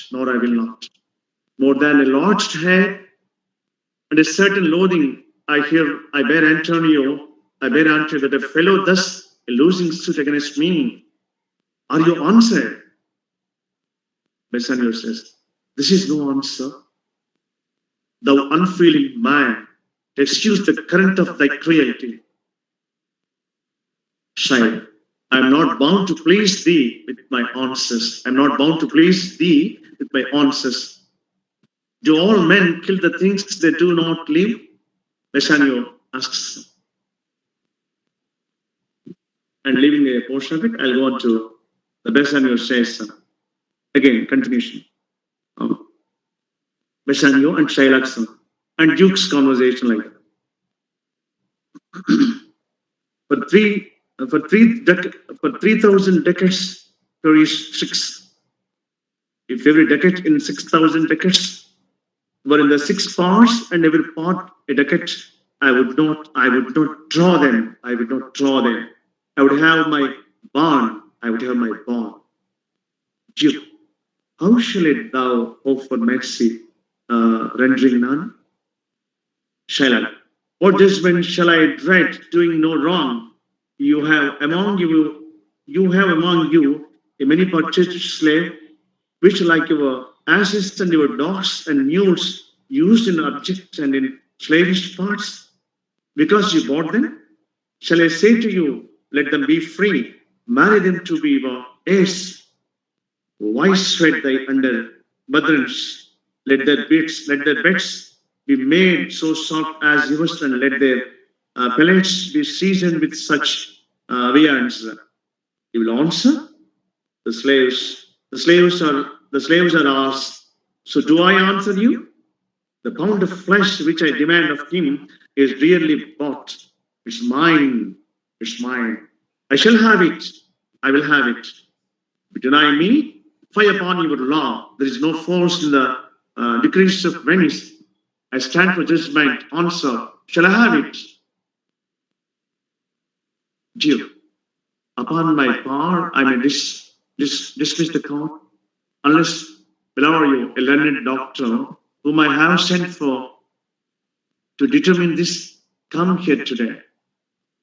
More than a lodged hair and a certain loathing, I bear Antonio that a fellow thus a losing suit against me. Are you answered? Bassanio says, this is no answer. Thou unfeeling man, excuse the current of thy cruelty. Child, I am not bound to please thee with my answers. I am not bound to please thee with my answers. Do all men kill the things they do not live? Bassanio asks. And leaving a portion of it, I'll go on to the Bassanio says. Again, continuation. Bassanio and Shylock's and Duke's conversation like that. For 3,000 decades, there is 6. If every decade in 6,000 decades were in the 6 parts and every part a decade, I would not draw them. I would not draw them. I would have my barn. I would have my barn. Duke, how shall thou hope for mercy, rendering none? Shylock, what judgment shall I dread, doing no wrong? You have among you a many purchased slave, which like your asses and your dogs and mules used in abject and in slavish parts, because you bought them? Shall I say to you, let them be free, marry them to be your heirs? Why sweat thy under brethrens? Let their beds be made so soft as yours, and let their pellets be seasoned with such viands. You will answer, the slaves are ours. So do I answer you? The pound of flesh which I demand of him is dearly bought. It's mine. It's mine. I shall have it. I will have it. But deny me, fire upon your law. There is no force in the decrees of Venice. I stand for judgment. Answer. Shall I have it? Duke, upon my power, I may dismiss the court, unless Bellario, a learned doctor, whom I have sent for to determine this, come here today.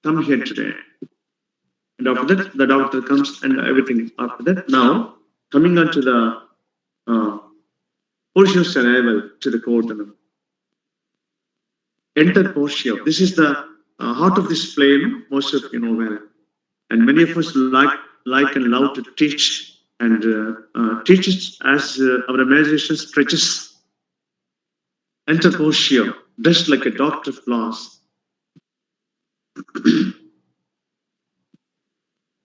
Come here today. And after that, the doctor comes and everything. After that, now, coming on to the Portia's arrival to the court. Enter Portia. This is the heart of this play, most of you know well. And many of us like and love to teach and teach it as our imagination stretches. Enter Portia, dressed like a doctor of laws.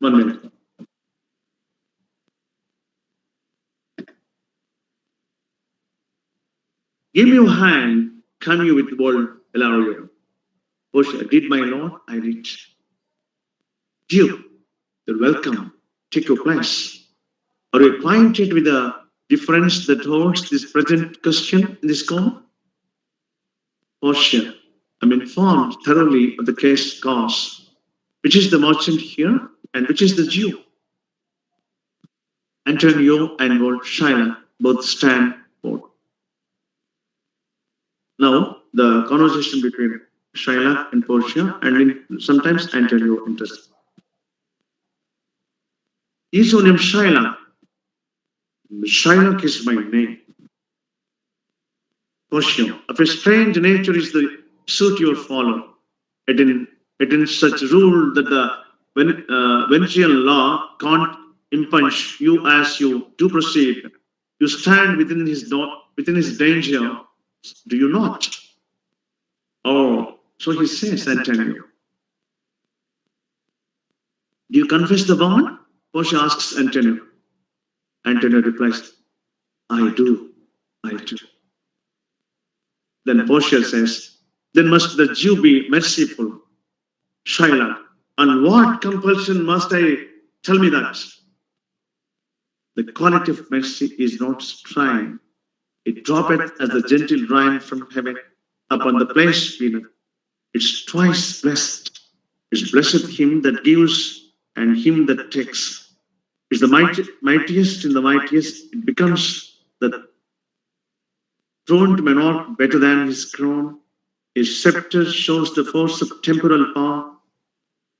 1 minute. Give me your hand, come you with world, Bellario. Portia, did my lord, I reach. Duke, you're welcome. Take your place. Are you acquainted with the difference that holds this present question in this court? Portia, I'm informed thoroughly of the case cause. Which is the merchant here and which is the Jew? Antonio and Lord Shylock both stand forth. Now, the conversation between Shylock and Portia, and sometimes Antonio enters. Is your name Shylock? Shylock is my name. Portia, of a strange nature is the suit you follow. It in such rule that the Venetian law can't impinge you as you do proceed. You stand within his danger, do you not? Oh, so he says, Antonio. Do you confess the bond? Portia asks Antonio. Antonio replies, I do. Then Portia says, then must the Jew be merciful? Shylock, on what compulsion must I tell me that? The quality of mercy is not strine. It droppeth as the gentle rain from heaven upon the place beneath. It's twice blessed. It's blessed him that gives and him that takes. It's the mightiest in the mightiest. It becomes the throned monarch better than his crown. His scepter shows the force of temporal power,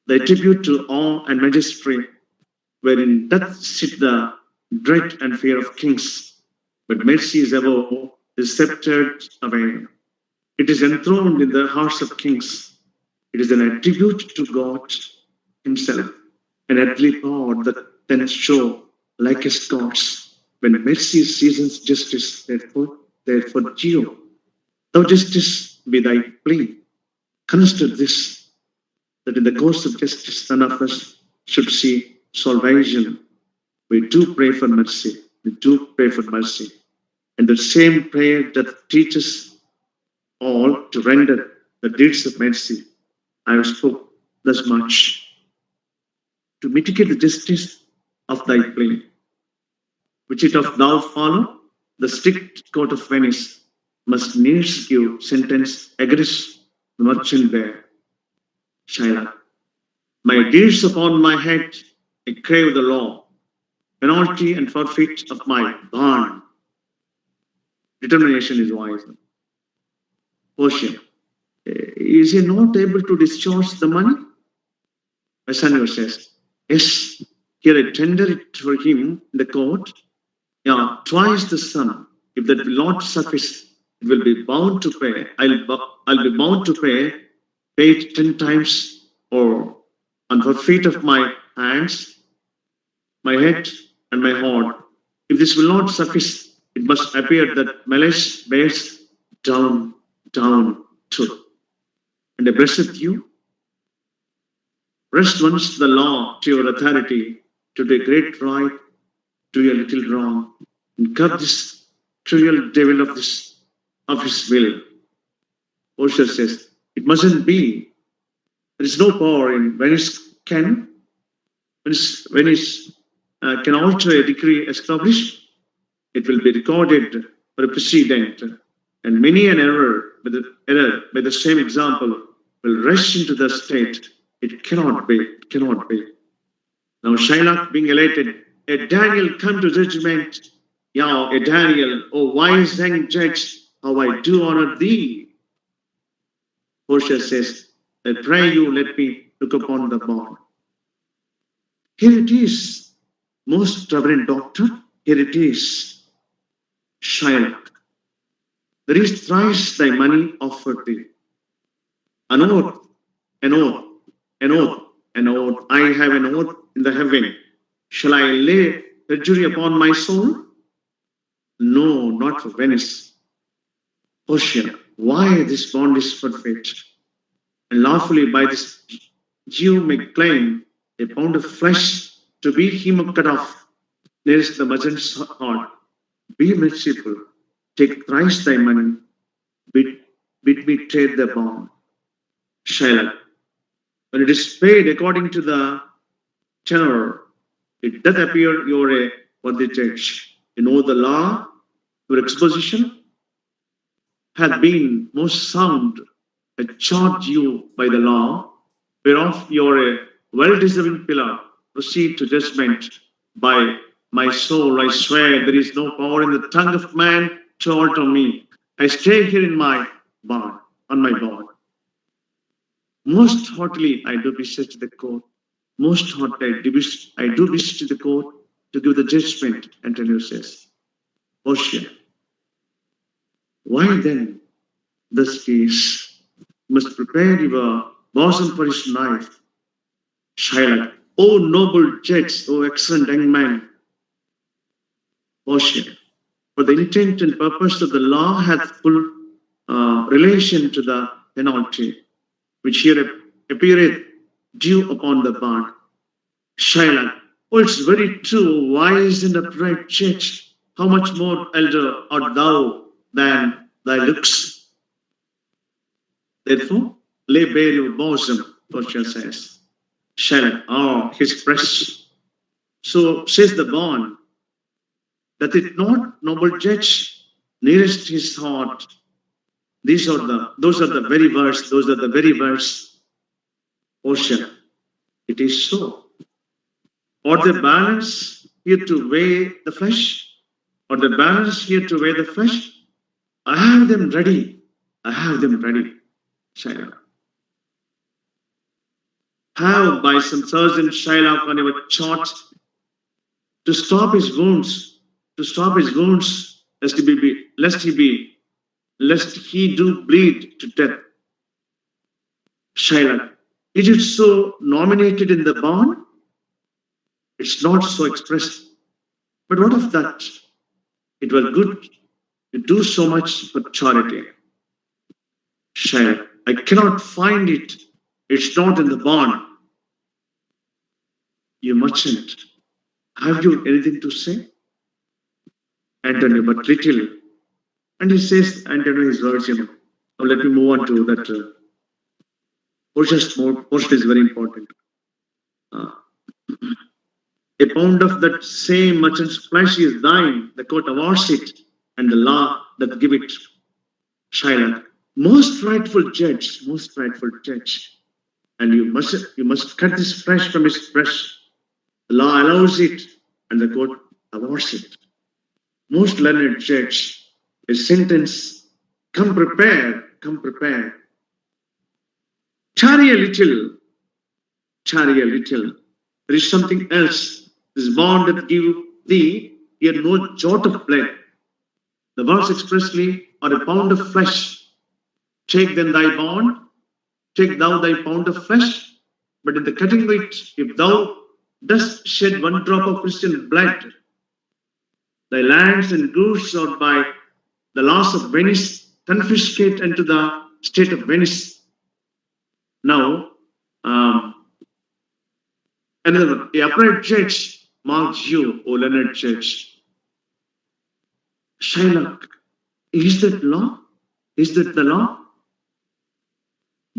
the attribute to awe and majesty, wherein doth sit the dread and fear of kings. But mercy is above, is sceptered away. It is enthroned in the hearts of kings. It is an attribute to God Himself, an earthly power that then show like a God's. When mercy seasons justice, therefore, Geo, thou justice be thy plea. Consider this, that in the course of justice, none of us should see salvation. We do pray for mercy. We do pray for mercy. And the same prayer that teaches all to render the deeds of mercy. I have spoke thus much to mitigate the justice of thy plea, which it of thou follow, the strict court of Venice must needs give sentence against the merchant there. Shylock, my deeds upon my head, I crave the law, penalty and forfeit of my bond. Determination is wise. Portia, is he not able to discharge the money? Bassanio says, yes, here I tender it for him in the court. Yeah, twice the sum. If that will not suffice, it will be bound to pay. I'll be bound to pay it 10 times or on forfeit of my hands, my head, and my heart. If this will not suffice, it must appear that malice bears down to. And I blessed you. Rest once the law to your authority, to do a great right, do a little wrong, and curb this trivial devil of his will. Portia says, it mustn't be. There is no power in Venice can alter a decree established. It will be recorded for a precedent, and many an error by the same example will rush into the state. It cannot be. Now Shylock being elated, a Daniel come to judgment. Yeah, a Daniel, O wise young judge, how I do honor thee. Portia says, I pray you let me look upon the bond. Here it is, most reverend doctor, here it is. Shylock, there is thrice thy money offered thee. An oath. I have an oath in the heaven. Shall I lay perjury upon my soul? No, not for Venice. Portia, why this bond is forfeit? And lawfully by this Jew may claim a pound of flesh to be him cut off nearest the merchant's heart. Be merciful, take thrice thy money, bid me trade the bond. Shylock, when it is paid according to the tenor, it doth appear you are a worthy judge. You know the law, your exposition hath been most sound. I charge you by the law, whereof you are a well-deserving pillar. Proceed to judgment. By my soul, I swear there is no power in the tongue of man to alter me. I stay here in my bond, on my bond. Most heartily I do beseech the court. Most heartily I do beseech the court to give the judgment. Antonio says, Portia, why then this case? You must prepare your bosom for his knife. Shylock, O noble judge, O excellent young man. Portia, for the intent and purpose of the law hath full relation to the penalty, which here appeareth due upon the bond. Shylock, oh, it's very true, wise and upright judge. How much more elder art thou than thy looks? Therefore, lay bare your bosom, Portia says. Shylock, oh, his breast. So says the bond, that it not, noble judge, nearest his heart. Those are the very verse. Portia, it is so. Or the balance here to weigh the flesh? Or the balance here to weigh the flesh? I have them ready. Shylock. Have by some surgeon Shylock on your chart to stop his wounds, lest he be lest he do bleed to death. Shylock, is it so nominated in the bond? It's not so expressed. But what of that? It were good to do so much for charity. Shylock, I cannot find it. It's not in the bond. You merchant, have you anything to say? Antonio, but little. And he says, Antonio, his words, Now let me move on to that. Portion is very important. A pound of that same merchant's flesh is thine, the court awards it, and the law doth give it. Shylock, most frightful judge, and you must cut this flesh from his flesh. The law allows it, and the court awards it. Most learned judge, a sentence, come prepared. Tarry a little. There is something else. This bond that give thee yet no jot of blood. The words expressly are a pound of flesh. Take then thy bond, take thou thy pound of flesh, but in the cutting of it, if thou dost shed one drop of Christian blood, thy lands and goods are by the laws of Venice confiscate unto the state of Venice. Now, another one, a upright judge marks you, O learned judge. Shylock, is that law? Is that the law?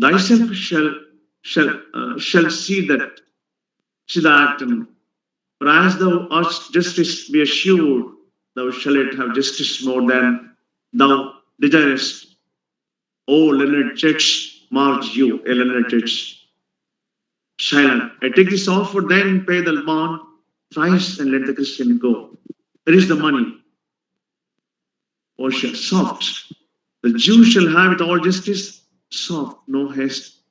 Thyself shall see that. For as thou art justice, be assured, thou shalt have justice more than thou desirest. O learned judge, mark you, a learned judge. Shylock, I take this offer, then pay the bond thrice and let the Christian go. There is the money. Portia, soft. The Jew shall have it all justice, soft, no haste.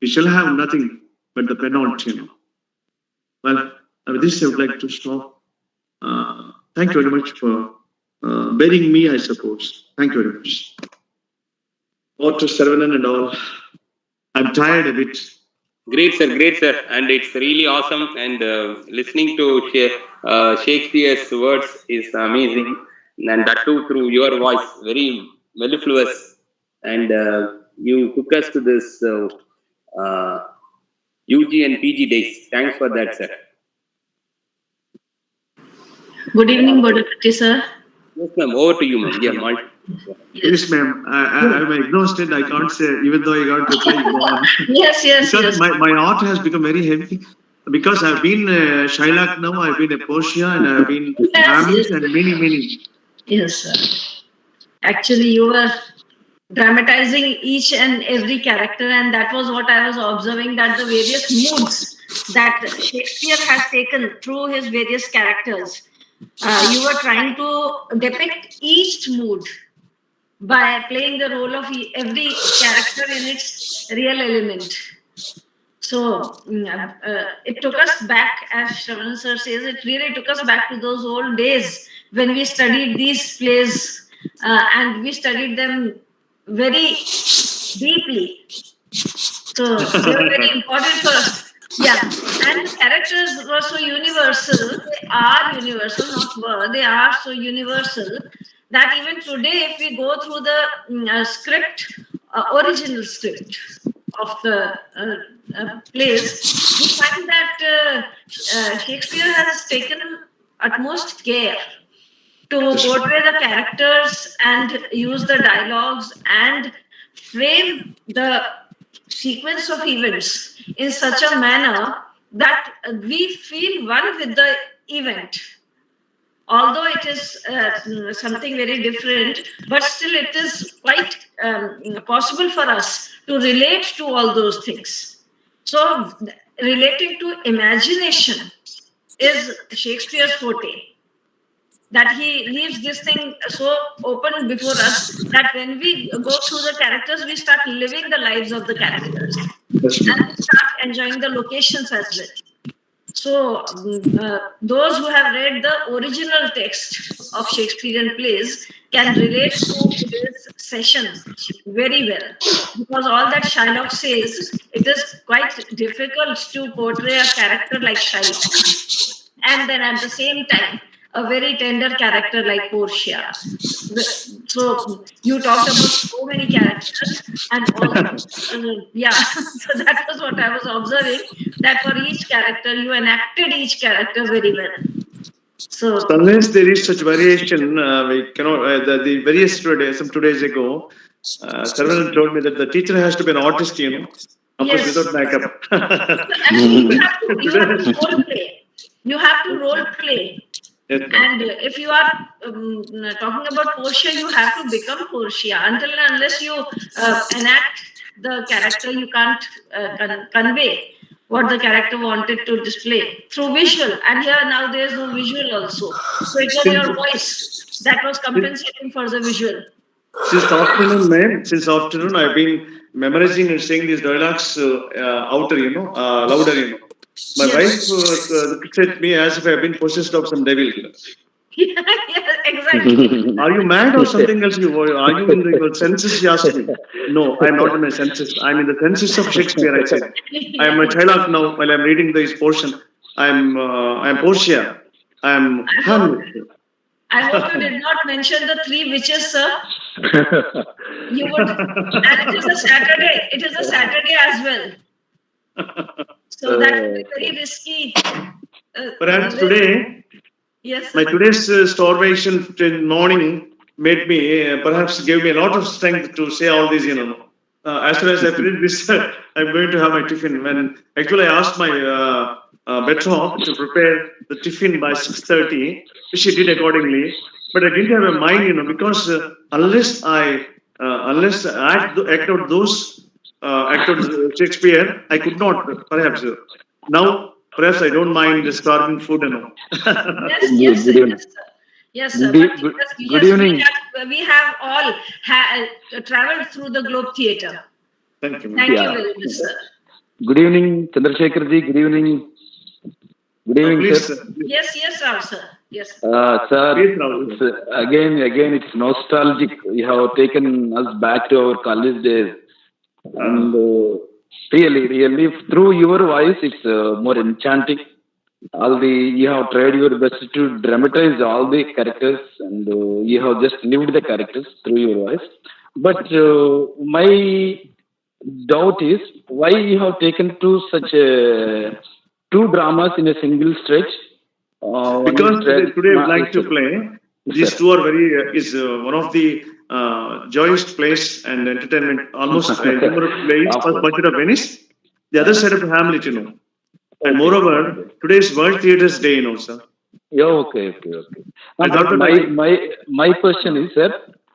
He shall have nothing but the penalty. Well, with this I would like to stop. Thank you very much for bearing me, I suppose. Thank you very much. Or to Saravanan and all. I'm tired a bit. Great, sir. And it's really awesome. And listening to Shakespeare's words is amazing. And that too through your voice, very mellifluous. And you took us to this UG and PG days. Thanks for that, sir. Good evening, Bodhakati, sir. Yes, ma'am. Over to you, ma'am. Yeah, Yes, ma'am. I'm exhausted. I can't say, even though I got to play, go on. Yes. Because my heart has become very heavy. Because I've been Shylock now, I've been a Portia, and I've been Hamlet, and many. Yes, sir. Actually, you were dramatizing each and every character, and that was what I was observing, that the various moods that Shakespeare has taken through his various characters, you were trying to depict each mood by playing the role of every character in its real element. So it took us back, as Shravan sir says, it really took us back to those old days when we studied these plays and we studied them very deeply. So they were very important for us. Yeah, and the characters were so universal. They are universal, not were. They are so universal that even today, if we go through the script, original script of the plays, we find that Shakespeare has taken utmost care to portray the characters and use the dialogues and frame the sequence of events in such a manner that we feel one with the event. Although it is something very different, but still it is quite possible for us to relate to all those things. So relating to imagination is Shakespeare's forte. That he leaves this thing so open before us that when we go through the characters, we start living the lives of the characters. And we start enjoying the locations as well. So, those who have read the original text of Shakespearean plays can relate to today's session very well, because all that Shylock says, it is quite difficult to portray a character like Shylock, and then at the same time, a very tender character like Portia. So you talked about so many characters, and yeah, so that was what I was observing. That for each character, you enacted each character very well. So unless there is such variation, we cannot. The various today, some 2 days ago, Saravanan told me that the teacher has to be an artist, of course, without makeup. Actually, you have to role play. You have to role play. Yes, and if you are talking about Portia, you have to become Portia. Until and unless you enact the character, you can't convey what the character wanted to display through visual. And here now there is no visual also. So it was your voice that was compensating for the visual. Since afternoon, I've been memorizing and saying these dialogues louder, My wife looked at me as if I've been possessed of some devil. Yeah, exactly. Are you mad or something else? Are you in your senses? She asked me. No, I'm not in my senses. I'm in the senses of Shakespeare, I said. I am a Shylock now while I'm reading this portion. I'm Portia. I'm Hamlet. I hope you did not mention the 3 witches, sir. You would, and it is a Saturday. It is a Saturday as well. So that would be very risky. Perhaps today, yes, my today's starvation in morning made me, perhaps gave me a lot of strength to say all these, as soon as I finish this, I'm going to have my tiffin. When actually I asked my betrothed to prepare the tiffin by 6:30, she did accordingly. But I didn't have a mind, because unless I act out those act out Shakespeare, I could not. Perhaps now, perhaps I don't mind starving food and all. Yes, sir. Good evening. We have all traveled through the Globe Theatre. Thank you. Thank you very much, sir. Good evening, Chandrasekhar ji. Good evening. Good evening, Please, sir. Yes, sir. Yes. Sir, again, it's nostalgic. You have taken us back to our college days. And really, through your voice, it's more enchanting. You have tried your best to dramatize all the characters, and you have just lived the characters through your voice. But my doubt is why you have taken to such 2 dramas in a single stretch. Because today I'd like to play. These 2 are is one of the joyous plays and entertainment, almost innumerable plays, Merchant of Venice, the other side of Hamlet, And moreover, today is World Theatres Day, sir. Yeah, okay. My question is, sir,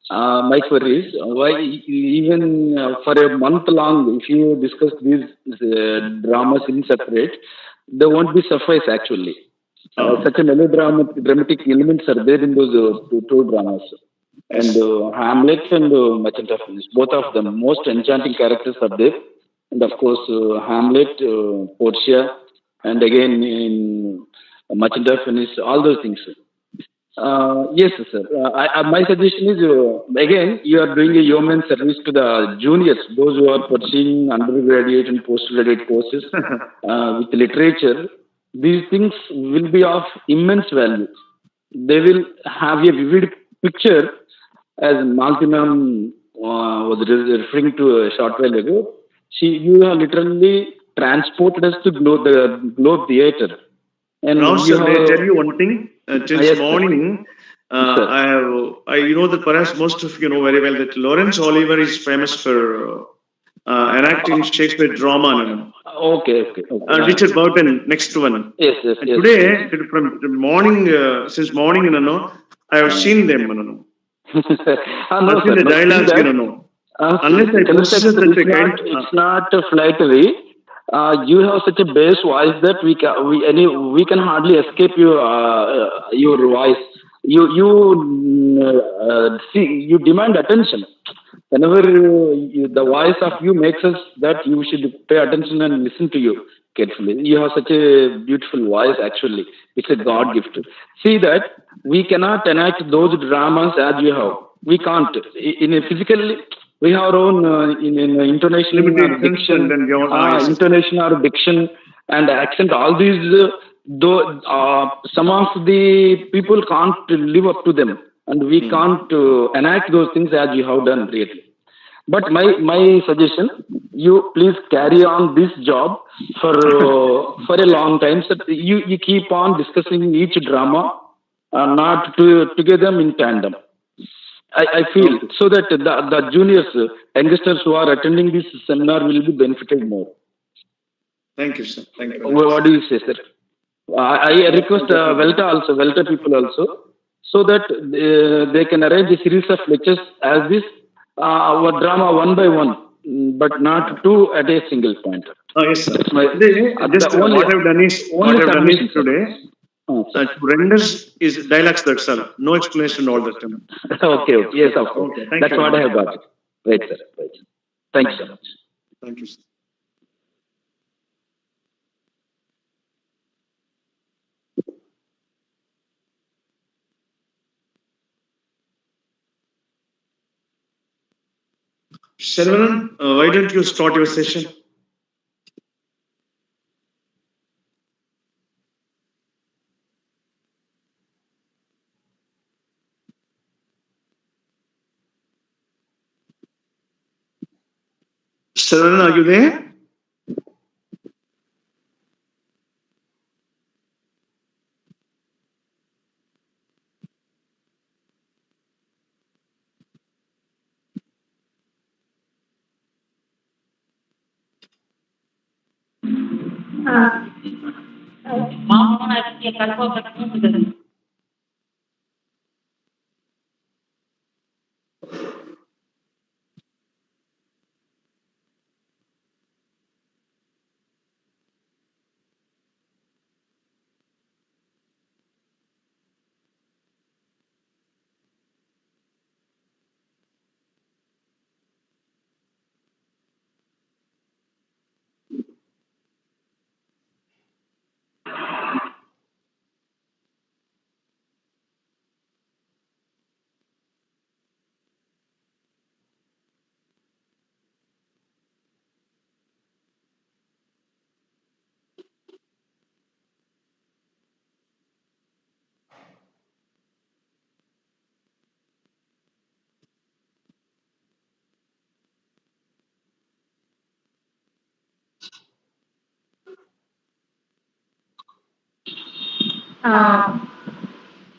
my query is, why even for a month long, if you discuss these dramas in separate, they won't be suffice actually. Such a melodramatic elements are there in those 2 dramas. And Hamlet and Merchant of Venice, both of them, most enchanting characters are there. And of course, Hamlet, Portia, and again in Merchant of Venice, all those things. Yes, sir. My suggestion is, again, you are doing a yeoman service to the juniors, those who are pursuing undergraduate and postgraduate courses with literature. These things will be of immense value. They will have a vivid picture, as Maltinam was referring to a short while ago. You have literally transported us to the Globe Theatre. And now, sir, may I tell you one thing? Since morning, I know that perhaps most of you know very well that Laurence Olivier is famous for enacting Shakespeare drama. Okay. Richard Burton, next one. Yes. Today, from the morning, since morning, I have seen them. I've seen the dialogues, Unless I possess it's not flattery. You have such a bass voice that we can hardly escape your voice. You demand attention. Whenever the voice of you makes us that you should pay attention and listen to you. carefully. You have such a beautiful voice, actually. It's a God gift. See that we cannot enact those dramas as you have. We can't. In a physically, we have our own in intonation or Limitations diction, and then your voice. intonation or diction and accent. All these, though, some of the people can't live up to them, and we can't enact those things as you have done, really. But my suggestion, you please carry on this job for a long time. So you keep on discussing each drama, not to get them in tandem. I feel so that the juniors, youngsters who are attending this seminar will be benefited more. Thank you, sir. Thank you. What do you say, sir? I request Welta people also, so that they can arrange a series of lectures as this, our drama one by one, but not two at a single point. Oh, yes, sir. That's my, What I've done is today. To render is dialogues that's all. No explanation all the time. Okay. Yes, of course. Okay, thank That's you. what I have got it. Right, sir. Right. Thank you so much. Thank you, sir. Shalvanan, why don't you start your session? Shalvanan, are you there?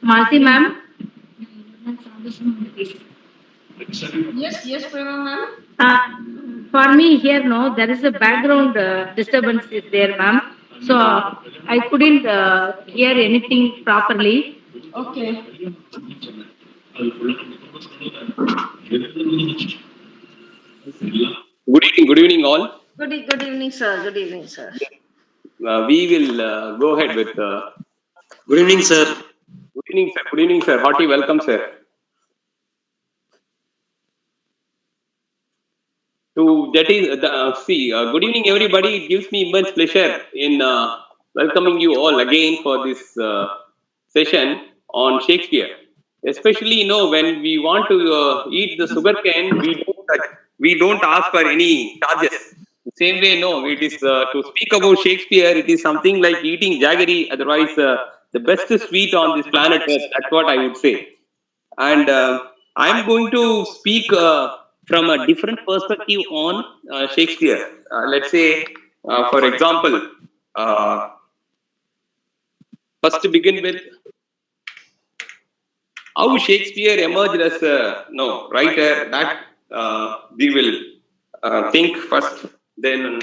Malti ma'am. Yes, Prema ma'am. For me here, no, there is a background disturbance is there, ma'am. So I couldn't hear anything properly. Okay. Good evening, all. Good evening, sir. Good evening, sir. We will go ahead with. Good evening, sir. Good evening, sir. Good evening, sir. Hearty welcome, sir. To that is good evening, everybody. It gives me immense pleasure in welcoming you all again for this session on Shakespeare. Especially, when we want to eat the sugarcane, we don't ask for any charges. The same way, no, it is to speak about Shakespeare. It is something like eating jaggery. Otherwise, the best sweet on this planet Earth. That's what I would say. And I'm going to speak from a different perspective on Shakespeare. Let's say, for example, first to begin with, how Shakespeare emerged as a writer. That we will think first. Then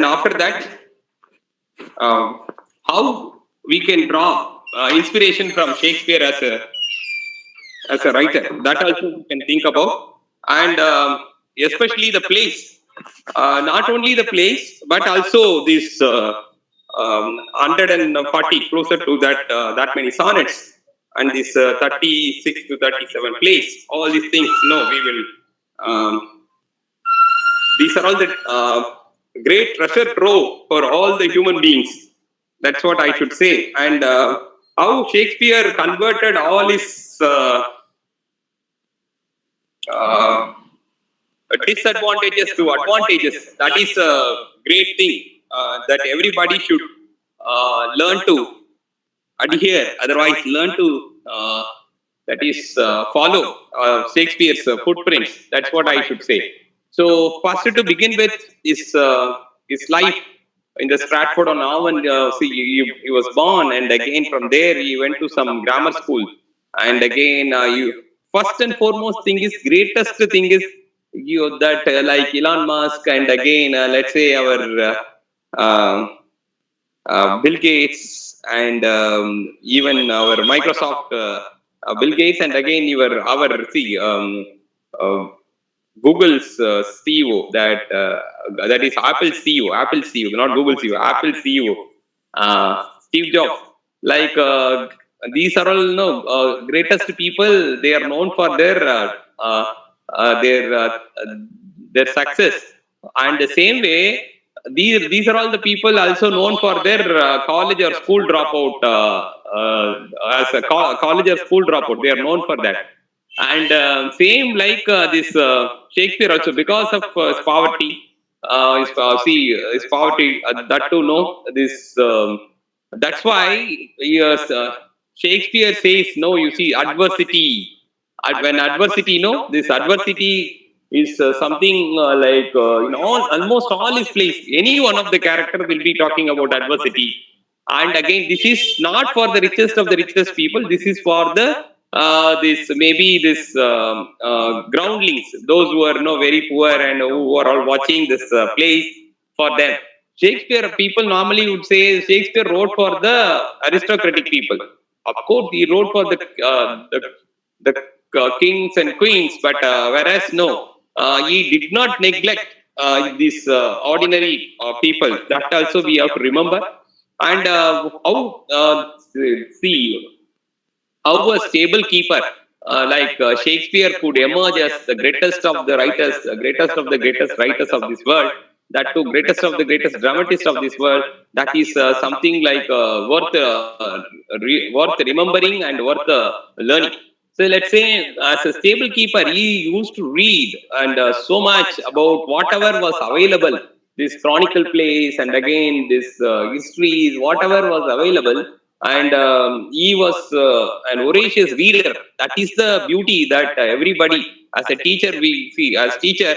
after that, how we can draw inspiration from Shakespeare as a writer. That also we can think about, and especially the plays. Not only the plays, but also this 140, closer to that many sonnets, and this 36 to 37 plays. All these things, we will. These are all the great treasure trove for all the human beings. That's what I should say. And how Shakespeare converted all his uh, disadvantages to advantages. That is a great thing that everybody should learn to adhere, otherwise learn to that is follow Shakespeare's footprints. That's what I should say. So first to begin with is his life in the Stratford on Avon. He was born, and again from there he went to some grammar school, and again you first and foremost thing is greatest thing is you that like Elon Musk, and again let's say our Bill Gates, and even our Microsoft Bill Gates, and again our Google's CEO, that is Apple CEO, not Google CEO, Apple CEO, Steve Jobs. Like these are all greatest people. They are known for their success, and the same way these are all the people also known for their college or school dropout. As a college or school dropout, they are known for that. And same like this Shakespeare also, because of his poverty, his poverty, that to know this. That's why yes, Shakespeare says, no, you see, adversity. When adversity, this adversity is something like in almost all his plays, any one of the character will be talking about adversity. And again, this is not for the richest of the richest people. This is for the this groundlings, those who are very poor and who are all watching this plays for them. Shakespeare, people normally would say Shakespeare wrote for the aristocratic people. Of course, he wrote for the kings and queens, but whereas no, he did not neglect these ordinary people. That also we have to remember. And how see how a stable keeper like Shakespeare could emerge as the greatest of the writers, greatest of the greatest writers of this world, that too greatest of the greatest dramatists of this world. That is something like worth remembering and worth learning. So let's say as a stable keeper, he used to read and so much about whatever was available, these chronicle plays, and again this histories, whatever was available. And he was an voracious reader. That is the beauty that everybody, as a teacher, we see. As a teacher,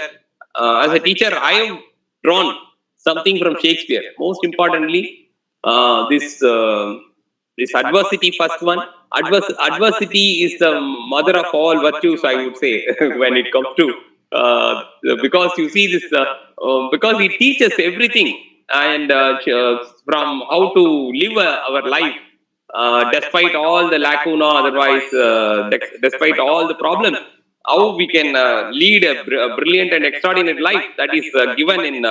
I have drawn something from Shakespeare. Most importantly, this adversity. First one, adversity is the mother of all virtues, I would say, when it comes to because you see this because it teaches everything, and from how to live our life. Despite all the lacuna, otherwise, despite all the problems, how we can lead a brilliant and extraordinary life. That is given in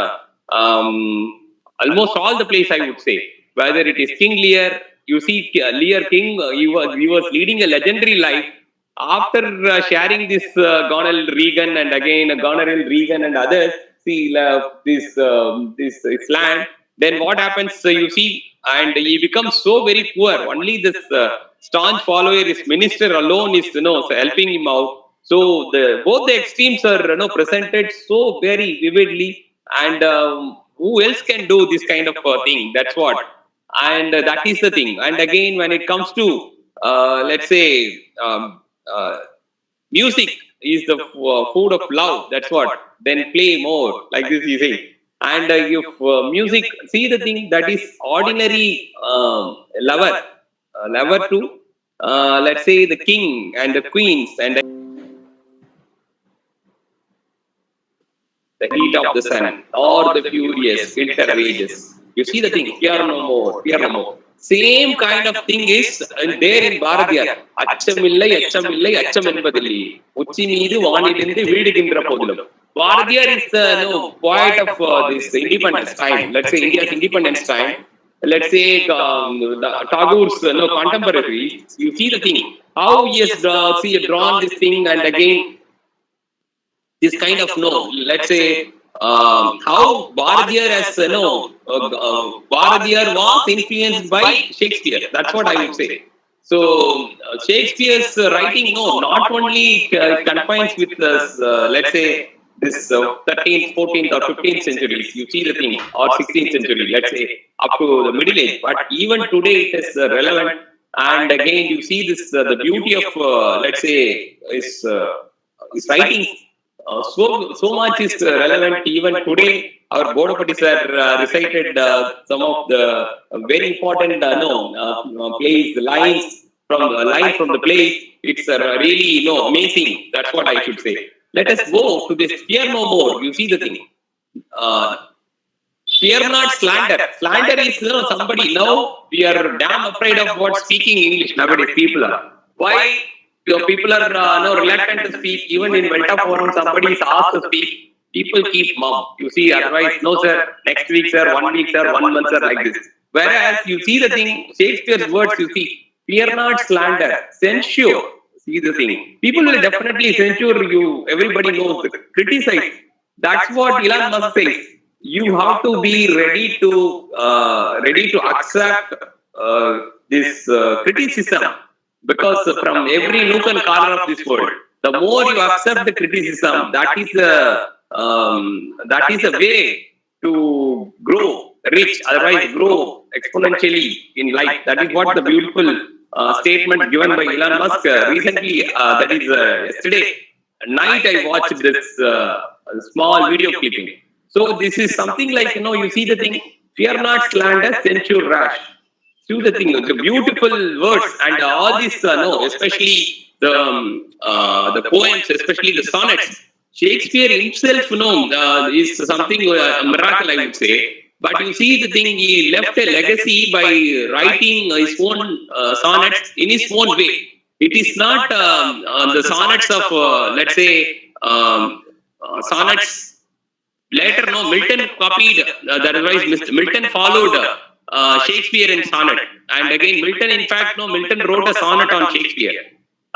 almost all the plays, I would say. Whether it is King Lear, you see Lear King, he was leading a legendary life. After sharing this Goneril Regan, and again Goneril Regan and others, see this land. Then what happens? You see, and he becomes so very poor. Only this staunch follower, his minister alone, is helping him out. So both the extremes are presented so very vividly, and who else can do this kind of thing? That's what, and that is the thing. And again, when it comes to let's say music is the food of love. That's what. Then play more, like this you say. And if music, see the thing that is ordinary lover to let's say the king and the queens and the heat of the sun, or the furious winter rages. You see the thing, fear no more, fear no more. Same kind of thing is there in Bharatiyar. அச்சமில்லை அச்சமில்லை அச்சம் என்பதில்லை உச்சி மீது வானிலிருந்து வீடுகின்ற போதிலும். Bharatiyar is the poet of this independence time. Let's say India's independence time. Let's say Tagore's contemporary. You see the thing, how he has drawn this thing, and again this kind of let's say how Bharadiyar has, Bharadiyar was influenced by Shakespeare. That's what I would say. So Shakespeare's writing, no, not only confines with us, let's say this 13th, 14th, or 15th centuries. You see the thing, or 16th century, let's say up to the Middle Age. But even today, it is relevant. And again, you see this the beauty of, let's say, his writings. So much is relevant even today. Our Bodapati sir recited some of the very important plays, the line from the plays. It's really amazing. That's what I should say. Let us go to this fear no more. You see the thing. Uh, Fear not slander. Slander is somebody. Now we are damn afraid of what speaking English nowadays. People are. Why? People are reluctant to speak. Even in Velta forum, somebody is asked to speak. People keep mum. You see, otherwise, no sir. Next week, sir. 1 week, sir. 1 month, sir. Like this. Whereas you see the thing, Shakespeare's words. You see, fear not slander. Censure. See the thing. People will definitely censure you. Everybody knows it. Criticize. That's what Elon Musk says. You have to be ready to accept this criticism, because from every nook and corner of this world, the more you accept the criticism, that is a way to grow rich, otherwise grow exponentially in life. That is what the beautiful statement given by Elon Musk recently. That is yesterday night I watched this small video clipping. So this is something like, you see the thing, fear not slander, censure rash. See the thing, the beautiful words and all this, especially the poems, especially the sonnets. Shakespeare himself, is something a miracle, I would say. But you see the thing, he left a legacy by writing his own sonnets in his own way. It is not the sonnets of, let's say, sonnets. Later, no, Milton copied, otherwise Milton followed Shakespeare in sonnet. And again, Milton, in fact, no, Milton wrote a sonnet on Shakespeare.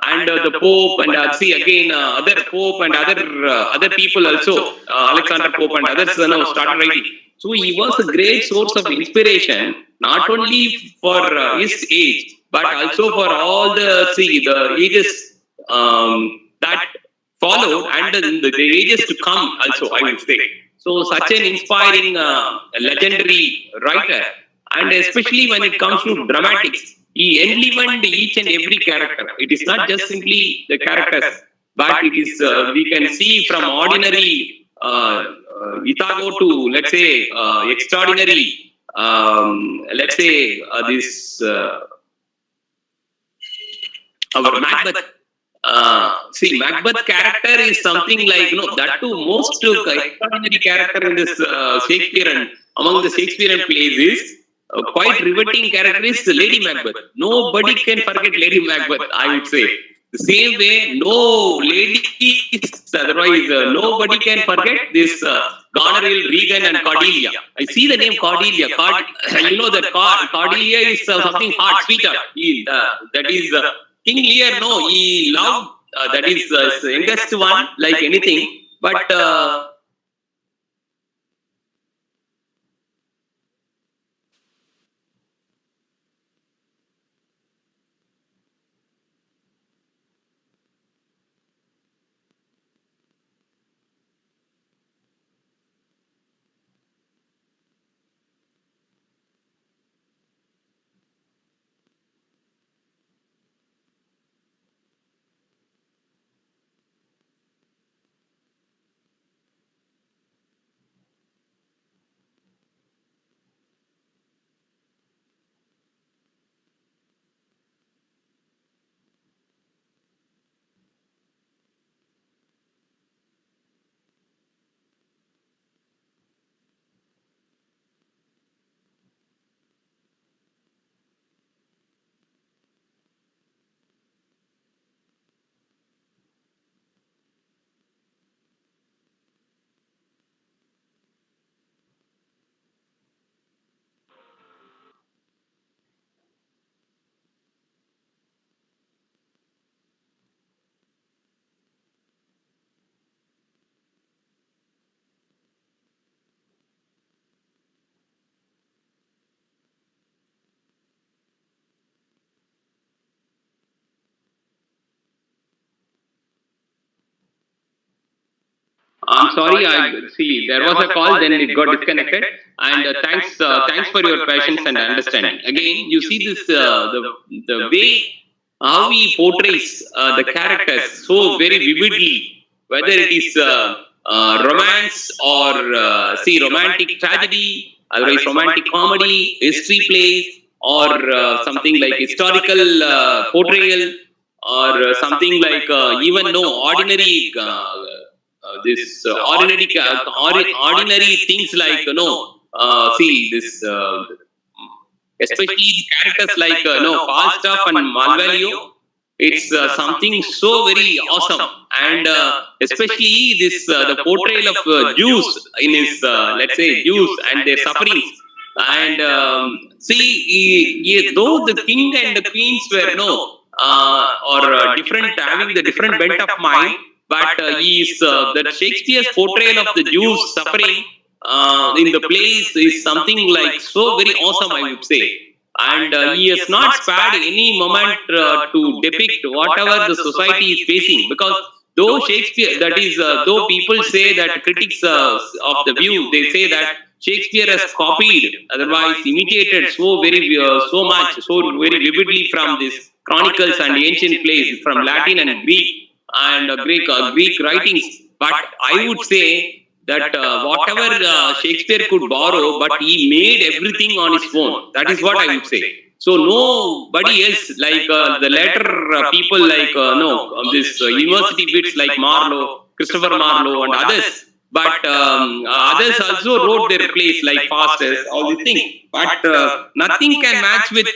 And the Pope, and see again, other Pope and other people also, Alexander Pope and others started writing. So he was a great source of inspiration, not only for his age, but also for all the ages that followed and the ages to come also, I would say. So such an inspiring, legendary writer, and especially when it comes to dramatics, he enlivened each and every character. It is not just simply the characters, but it is we can see from ordinary Itago to, let's say, extraordinary, let's say, this our Macbeth. See, Macbeth character is something like, that too most extraordinary character in this Shakespeare and among the Shakespearean plays is quite riveting character is Lady Macbeth. Nobody can forget Lady Macbeth, I would say. The same way, no ladies, otherwise nobody can forget this Goneril, Regan and Cordelia. I see the name Cordelia. You know that Cordelia is something hot, sweetheart. That is King Lear, no, he loved, that is the youngest one, like anything. But I'm sorry. I see there was a call, then it got disconnected. And thanks for your patience and understanding. Again, you see this the way how he portrays the characters so very vividly, whether it is romance or see romantic tragedy, otherwise romantic comedy, history plays, or something like historical portrayal, or something like even no ordinary this ordinary things like see this especially characters like Falstaff and Malvalio. It's something so very awesome, and especially this the portrayal of Jews in his let's say Jews and their sufferings. And though the king and the queens were or different, having the different bent of mind, but he is that Shakespeare's portrayal of the Jews suffering in the plays is something like so very awesome, I would say. And he has not spared any moment to depict whatever the society is facing, because though Shakespeare, that is, though people say that critics of the view, they say that Shakespeare has copied, otherwise imitated so very so much, so very vividly from these chronicles and ancient plays, from Latin and Greek and Greek writings. But I would say that whatever Shakespeare could borrow, but he made everything on his own. That is what I would say. So nobody else, like the later people like this university bits like Marlowe, Christopher Marlowe, and others. But others also wrote their plays like Faustus, all these things. But nothing can match with,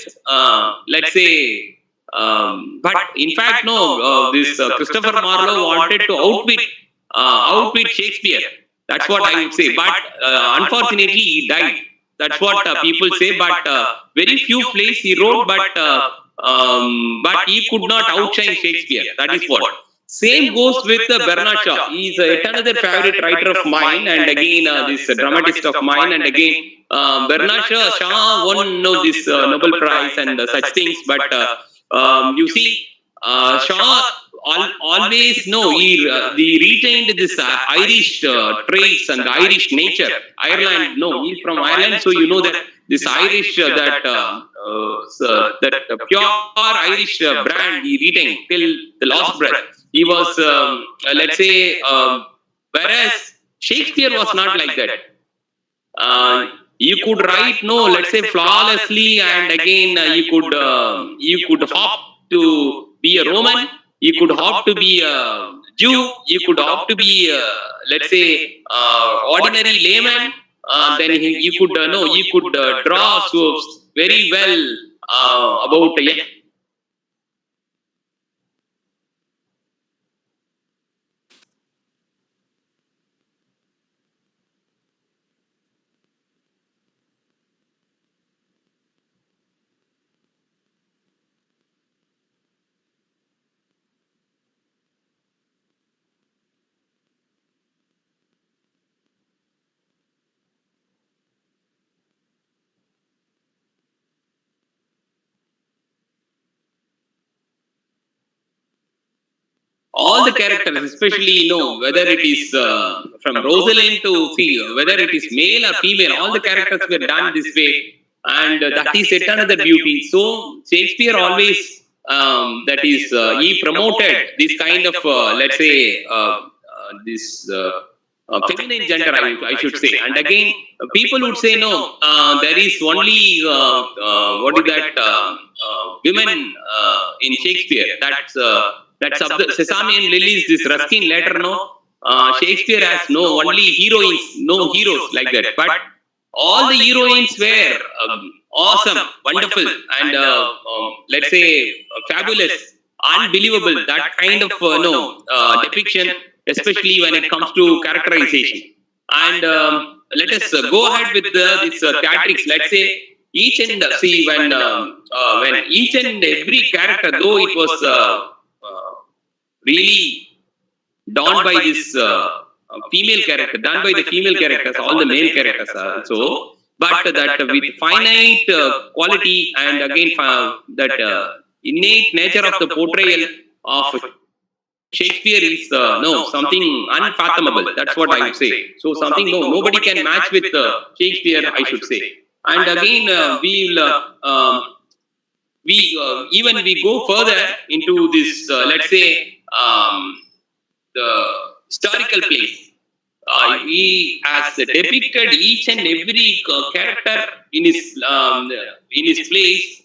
let's say. But in fact, no. This Christopher Marlowe wanted to outwit Shakespeare. That's what I would say. But unfortunately, he died. That's what people say. But very few plays he wrote, but he could not outshine Shakespeare. That is what. Same goes with Bernard Shaw. He is yet another favorite writer of mine, and again this dramatist of mine. And again, Bernard Shaw won this Nobel Prize and such things. But you see, Shaw always he retained this Irish traits and Irish nature. Ireland, he's from Ireland, so you know that this Irish that pure Irish brand he retained till the last breath. He was let's say whereas Shakespeare was not like that. You could write let's say flawlessly, and again you could hop to be a Roman. You could opt to be a Jew. You could opt to be, let's say, ordinary layman. Then you could you could draw so very well about. All the characters, especially whether it is from Rosalind to whether it is male or female, all the characters were done this way, and that is yet another beauty. So Shakespeare always that is he promoted this kind of let's say this feminine gender, I should say. And again, people would say no, there is only what is that women in Shakespeare. That's Sesame and Lily's this Ruskin letter. Shakespeare has only heroines, no heroes like that. But all the heroines were awesome, wonderful, and let's say fabulous, unbelievable. That kind of depiction, especially when it comes to characterization. And let us go ahead with this theatrics. Let's say each and when each and every character, though it was really done by this female character, done by the female characters, all the male characters also, but that with finite quality, and again that innate nature of the portrayal of Shakespeare is something unfathomable. That's what I would say. So something nobody can match with Shakespeare, I should say. And again, we go further into this. Let's say the historical plays. He has depicted each and every character in his plays.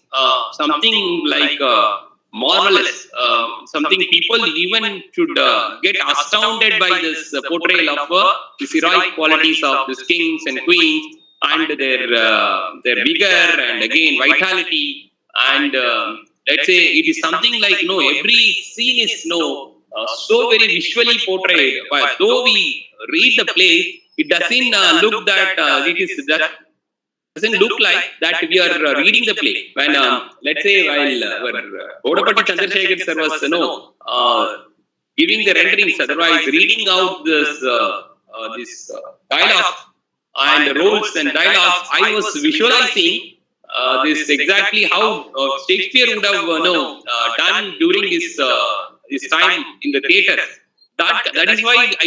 Something like marvelous. Something people even should get astounded by this portrayal of the heroic qualities of these kings and queens and their vigor and again vitality. And let's say it is something like every scene is so very visually portrayed. But though we read the play, it doesn't look that doesn't look like that we are reading the play. When let's say while Bodapatti Chandrasekhar sir was giving the renderings, otherwise reading out this dialogue and roles and dialogues, I was visualizing this exactly how Shakespeare would have done during his time in the theatre. That is why I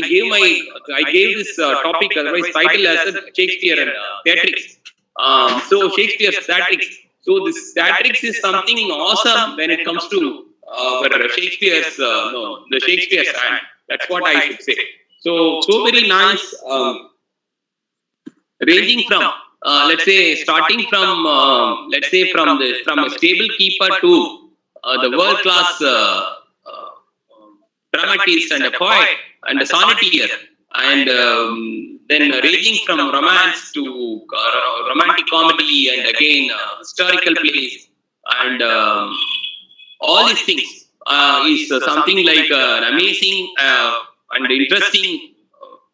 gave this topic, otherwise title as Shakespeare and theatrics. So Shakespeare's theatrics. So this theatrics is something awesome when it comes to Shakespeare's the Shakespeare's hand. That's what I should say. So very nice. Ranging from let's say starting from let's say from a stable keeper to the world class dramatist and a poet and a sonneteer, and then ranging from romance to romantic comedy and again historical plays and all these things is something like an amazing and interesting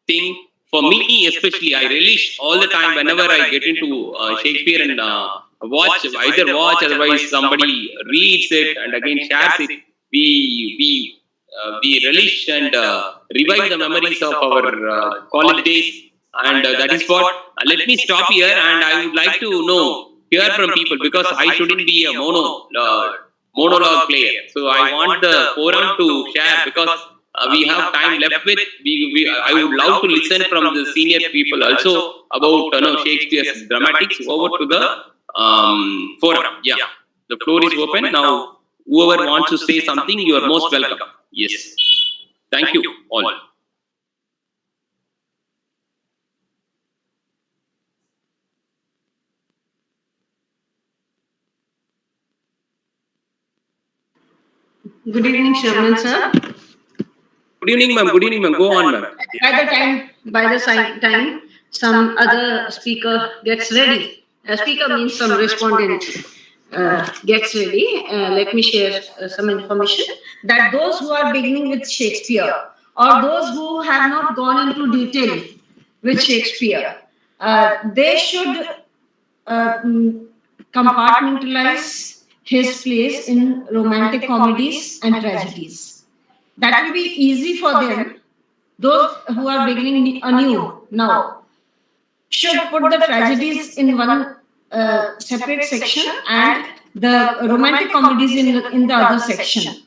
thing for me. Especially I relish all the time whenever I get into Shakespeare and watch, otherwise somebody reads it and again shares it. We relish and revive the memories of our college days, and that is what. Let me stop here, and I would like to hear from people, because I shouldn't be a monologue player. So I want the forum to share, because we have time left with. I would love to listen from the senior people also about Shakespeare's dramatics. Over to the forum. Yeah, the floor is open now. Whoever wants to say something, you are most welcome. Yes. Thank you all. Good evening, Sherman sir. Good evening, ma'am. Good evening, ma'am. Go on, ma'am. By the time some other speaker gets ready. Speaker means some respondent gets ready. Let me share some information that those who are beginning with Shakespeare, or those who have not gone into detail with Shakespeare, they should compartmentalize his plays in romantic comedies and tragedies. That will be easy for them. Those who are beginning anew now should put the tragedies in one separate section and the romantic comedies in the other section.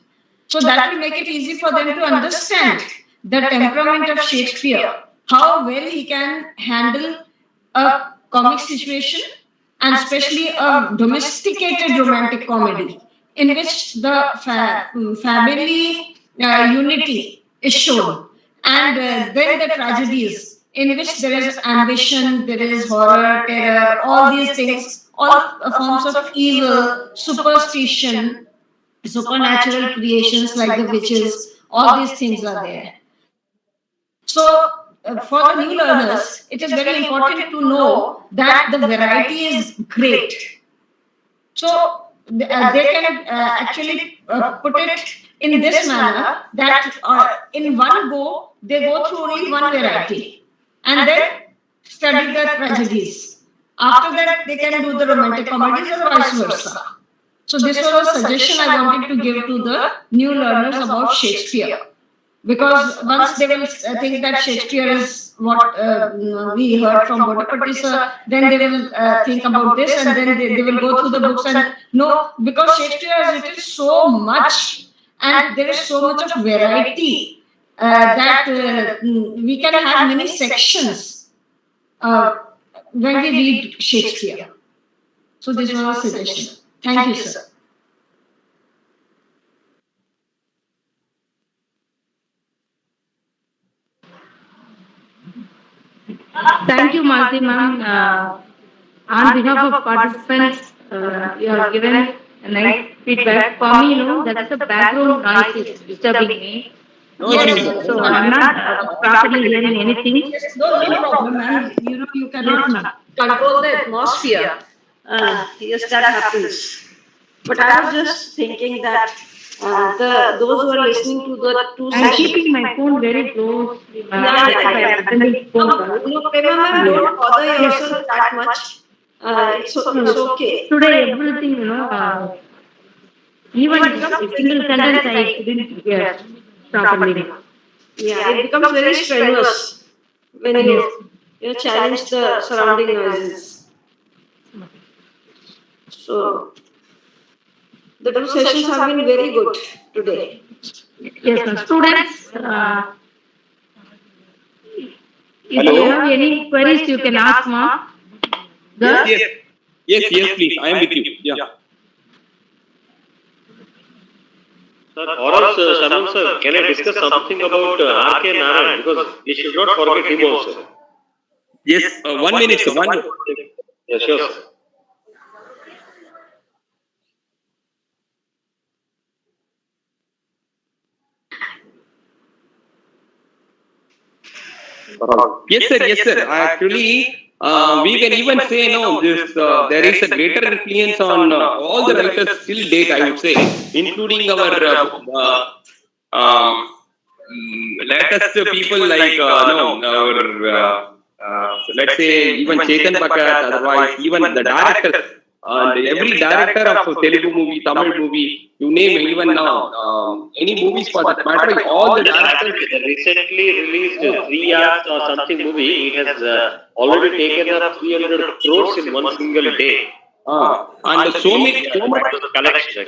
So that will make it easy for them to understand the temperament of Shakespeare, how well he can handle a comic situation, and especially a domesticated romantic comedy in which the family unity is shown, and then the tragedies in which there is ambition, there is horror, terror, all these things, all forms of evil, superstition, supernatural creations like the witches, all these things are there. So for the new learners, it is very important to know that the variety is great. So they can actually put it in this manner, that in one go, they go through only one variety and then study the tragedies. After that, they can do the romantic comedies or vice versa. So this was a suggestion I wanted to give to the new learners about Shakespeare. Because once they will think that Shakespeare is what we heard from Bodapatti sir, then they will think about this, and then they will go through the books and know, because Shakespeare has written so much and there is so much of variety that we can have many sections when we read Shakespeare. So this was a suggestion. Thank you, sir. Thank you, Malti ma'am. On behalf of participants, you have given a nice feedback. For me, that is the background noise is disturbing me. Yes, so I'm not properly hearing anything. Yes, no problem, ma'am. You cannot control the atmosphere. Yes, that happens. But I was just thinking that those who are listening to the two I'm sessions. keeping my phone very close. Yeah. No, Prema ma'am, don't bother yourself that much. It's okay. Today, everything, even a single sentence I couldn't hear properly. Yeah, it becomes very strenuous when you challenge the surrounding noises. So the two sessions have been very good today. Yes, ma'am. Students, if Hello? you have any queries, you can ask, ma'am. Yes, please. I am with you. Yeah. Sir, or else, Sharman sir, can I discuss something about R.K. Narayan? Because we should not forget him also. Yes, 1 minute, sir. 1 minute. Yeah, sure, sir. Yes, sir. Actually, we can even say no. This there is a greater influence on all the writers till date. I would say, including our latest people like no our let's say even Chetan Bhagat. Otherwise, even the directors and every director of Telugu movie, Tamil movie, you name it, even now any movies for that matter, all the directors. The recently released 3 hours or something movie, it has already taken up 300 crores in one single day. And so much Collection.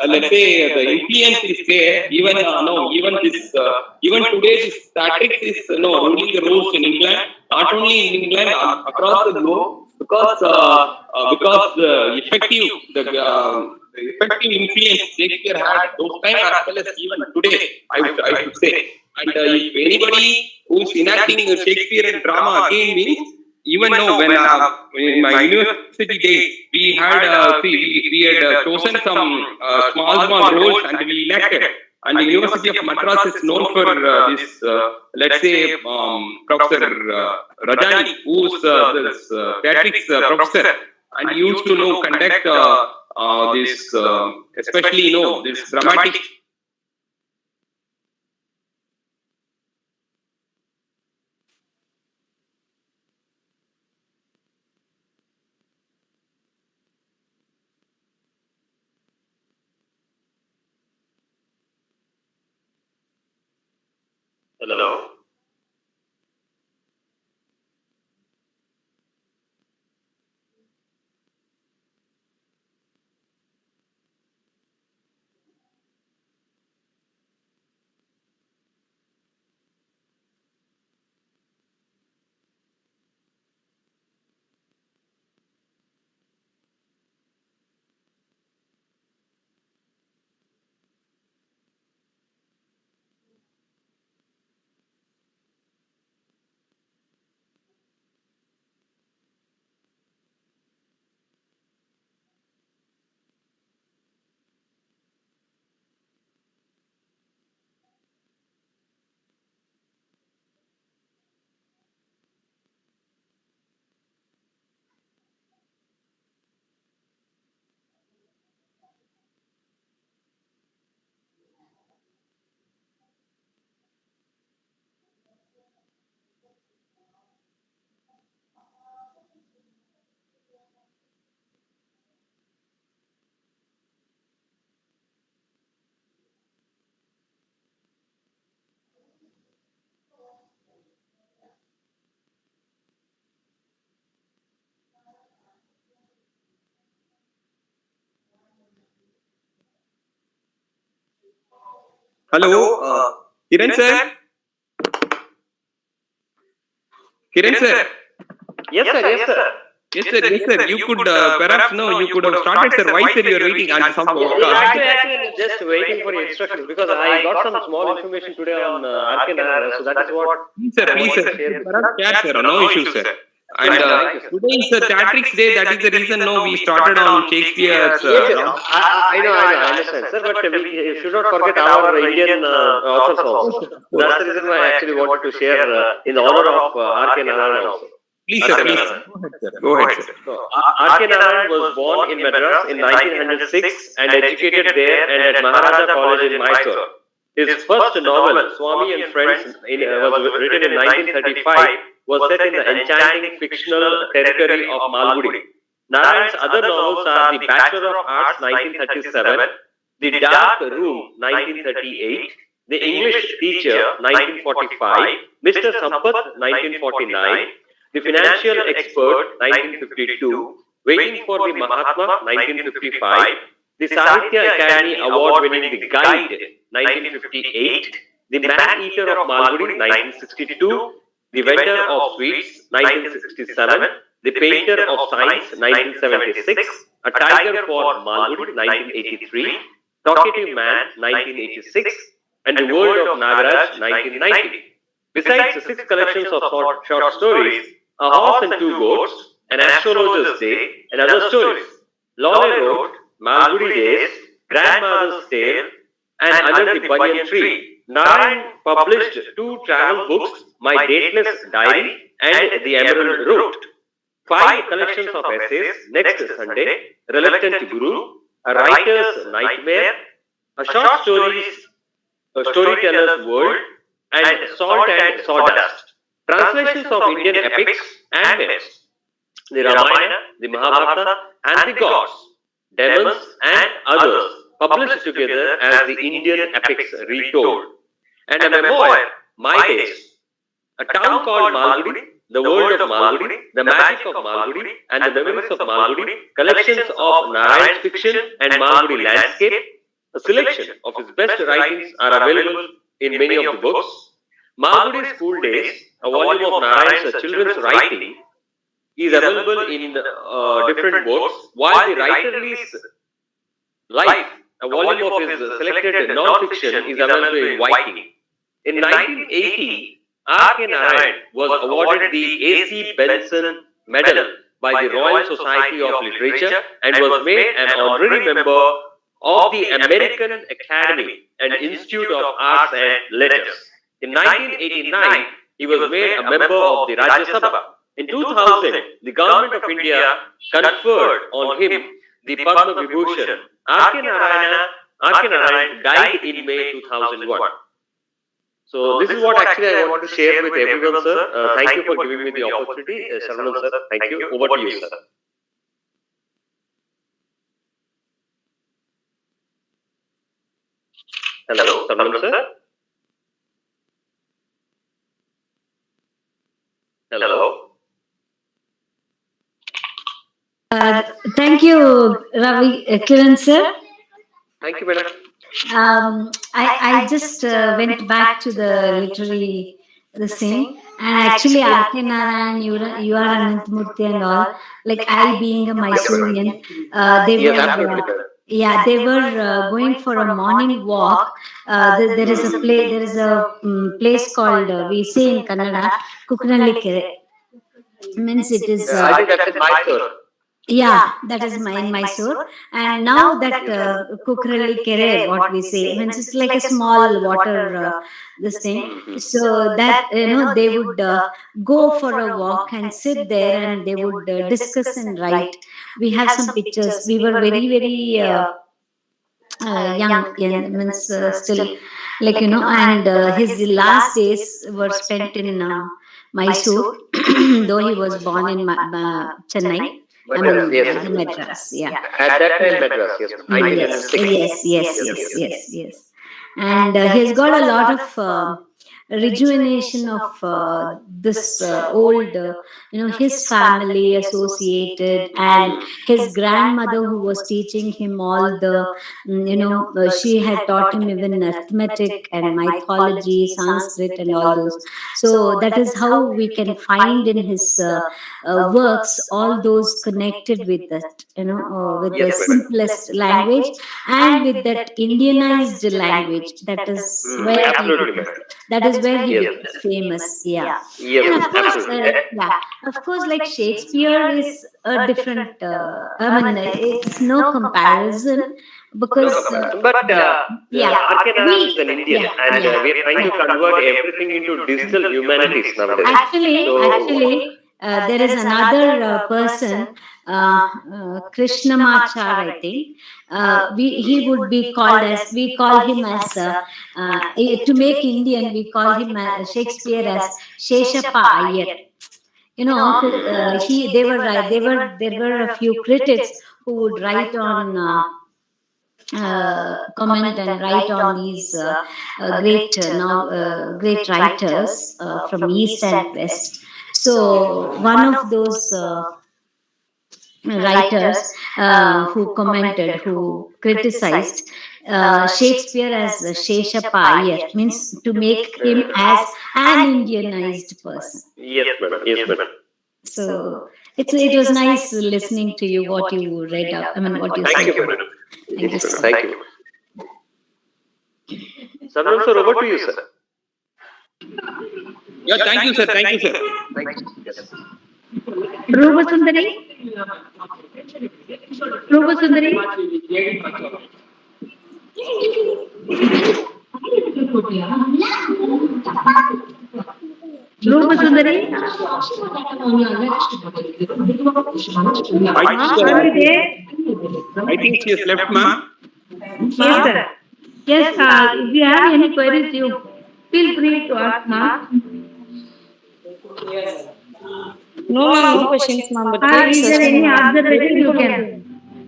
let's say the influence is there. Even no even this even today this tactics is no ruling the roads in England, not only in England, across the globe, because the effective influence Shakespeare had those time as well as even today, I should say. And if anybody who's enacting Shakespeare and drama again means, even though when in my university days we had we had chosen some small roles and we elected, and the University of Madras is known for this let's say Professor Rajani, who's this theatrics professor, and he used to conduct this especially this dramatic. Hello. Hello, Kiran sir. Kiran sir. Yes, sir. Yes, sir. Yes, sir. Yes, sir. You could perhaps no. You could have started, sir. Why, sir? You are waiting and some Actually, just waiting for your instructions because I got some small information today on RK, so that is what. Please, sir. Perhaps share, sir. No issues, sir. And today is the Theatrics Day. That is the reason. No, we started on Shakespeare's. I know, I understand, sir. But we should not forget our Indian authors also. That's the reason why I actually wanted to share in the honor of RK Narayan also. Please, sir. Please. Go ahead, sir. So, RK Narayan was born in Madras in 1906 and educated there and at Maharaja College in Mysore. His first novel, Swami and Friends, was written in 1935, was set in the enchanting fictional territory of Malgudi. Narayan's other novels are The Bachelor of Arts, 1937, The Dark Room, 1938, The English Teacher, 1945, Mr. Sampath, 1949, The Financial Expert, 1952, Waiting for the Mahatma, 1955, the Sahitya Academy Award-winning The Guide, 1958, The Man-Eater of Malgudi, 1962, The Vendor of Sweets, 1967, The Painter of Science, 1976, A Tiger for Malgudi, 1983, Talkative Man, 1986, and The World of Nagaraj, 1990. Besides the 6 collections of short stories, A Horse and Two Goats, An Astrologer's Day, and other stories, Lawley wrote Malgudi Days, Grandmother's Tale, and Under the Banyan Tree. Narayan published 2 travel books, My Dateless Diary and The Emerald Route, 5 collections of essays, Next Sunday, Reluctant Guru, A Writer's Nightmare, A Short Stories, A Storyteller's World, and Salt and Sawdust. Translations of Indian epics and myths, the Ramayana, the Mahabharata, and the gods, demons, and others, published together as the Indian epics retold. And a memoir, My Days, a town called Malgudi, the world of Malgudi, the magic of Malgudi, and the memories of Malgudi, collections of Narayan's fiction and Malgudi landscape. A selection of his best writings are available in many of the books. Malgudi School Days, a volume of Narayan's children's writing, is available in different books, while the writer's life, a volume of his selected non-fiction, is available in Viking. In 1980, R.K. Narayan was awarded the A.C. Benson Medal by the Royal Society of Literature and was made an honorary member of the American Academy and Institute of Arts and Letters. In 1989, he was made a member of the Rajya Sabha. In 2000, the Government of India conferred on him the Padma Vibhushan. R.K. Narayan died in May 2001. So this is what actually I wanted to share with everyone, sir. Thank you for giving me the opportunity, Saravanan sir. Thank you. Over to you, sir. Hello, Saravanan sir. Hello. Thank you, Ravi, Kiran sir. Thank you, madam. I just went back to the literary the same, and actually R.K. Narayan, you are Ananthamurthy and all. Like I being a Mysorean, they were going for a morning walk. There is a place called we say in Kannada Kuknalli Kere. Means it is. I think that's in Mysore. Yeah, that is in Mysore. And now that Kukrali Kere, what we say, means it's like a small water, this thing. So that, they would go for a walk and sit there and they would discuss and write. We have some pictures. We were very, very young, means still, like, and his last days were spent in Mysore, though he was born in Chennai. Madras, yeah. At that time, Madras, yes. Yes. And he's got a lot of rejuvenation of this old, his family associated, and his grandmother who was teaching him all the, she had taught him even arithmetic and mythology, Sanskrit, and all those. So that is how we can find in his works all those connected with that, with the simplest language and with that Indianized language. That is where Absolutely, madam. that is where he Yes. becomes famous. Yeah. Yes, And of course, absolutely. yeah, of course, like Shakespeare is a different. I mean, it's no comparison No because comparison. But yeah, Arkansas is an Indian, yeah, and yeah. we are trying to convert everything into digital humanities nowadays. Actually, there is another person, Krishnamachar, I think. He would be called as, we call him as, to make Indian, we call him Shakespeare as Sheshappa Iyer. There were a few critics who would write on. Comment and write on these great writers from east and west. So one of those writers who commented, who criticized Shakespeare as Sheshappa Iyer, means to make him as an Indianized person. Yes, madam. Yes, madam. So it was nice listening to you, what you read up. I mean, what you Thank said. you, madam. Thank you so much. Thank you. Sabram sir, over to you, sir. Yeah, thank you, sir. Thank you, sir. Thank you. Yes. Rupa Sundari? Rupa Sundari? Rupa Sundari? I think she has left, ma'am. Yes, sir. Yes, if you have any queries, you feel free to ask, ma'am. No, ma'am, no questions, ma'am. But great Is there session, any ma'am. observation you can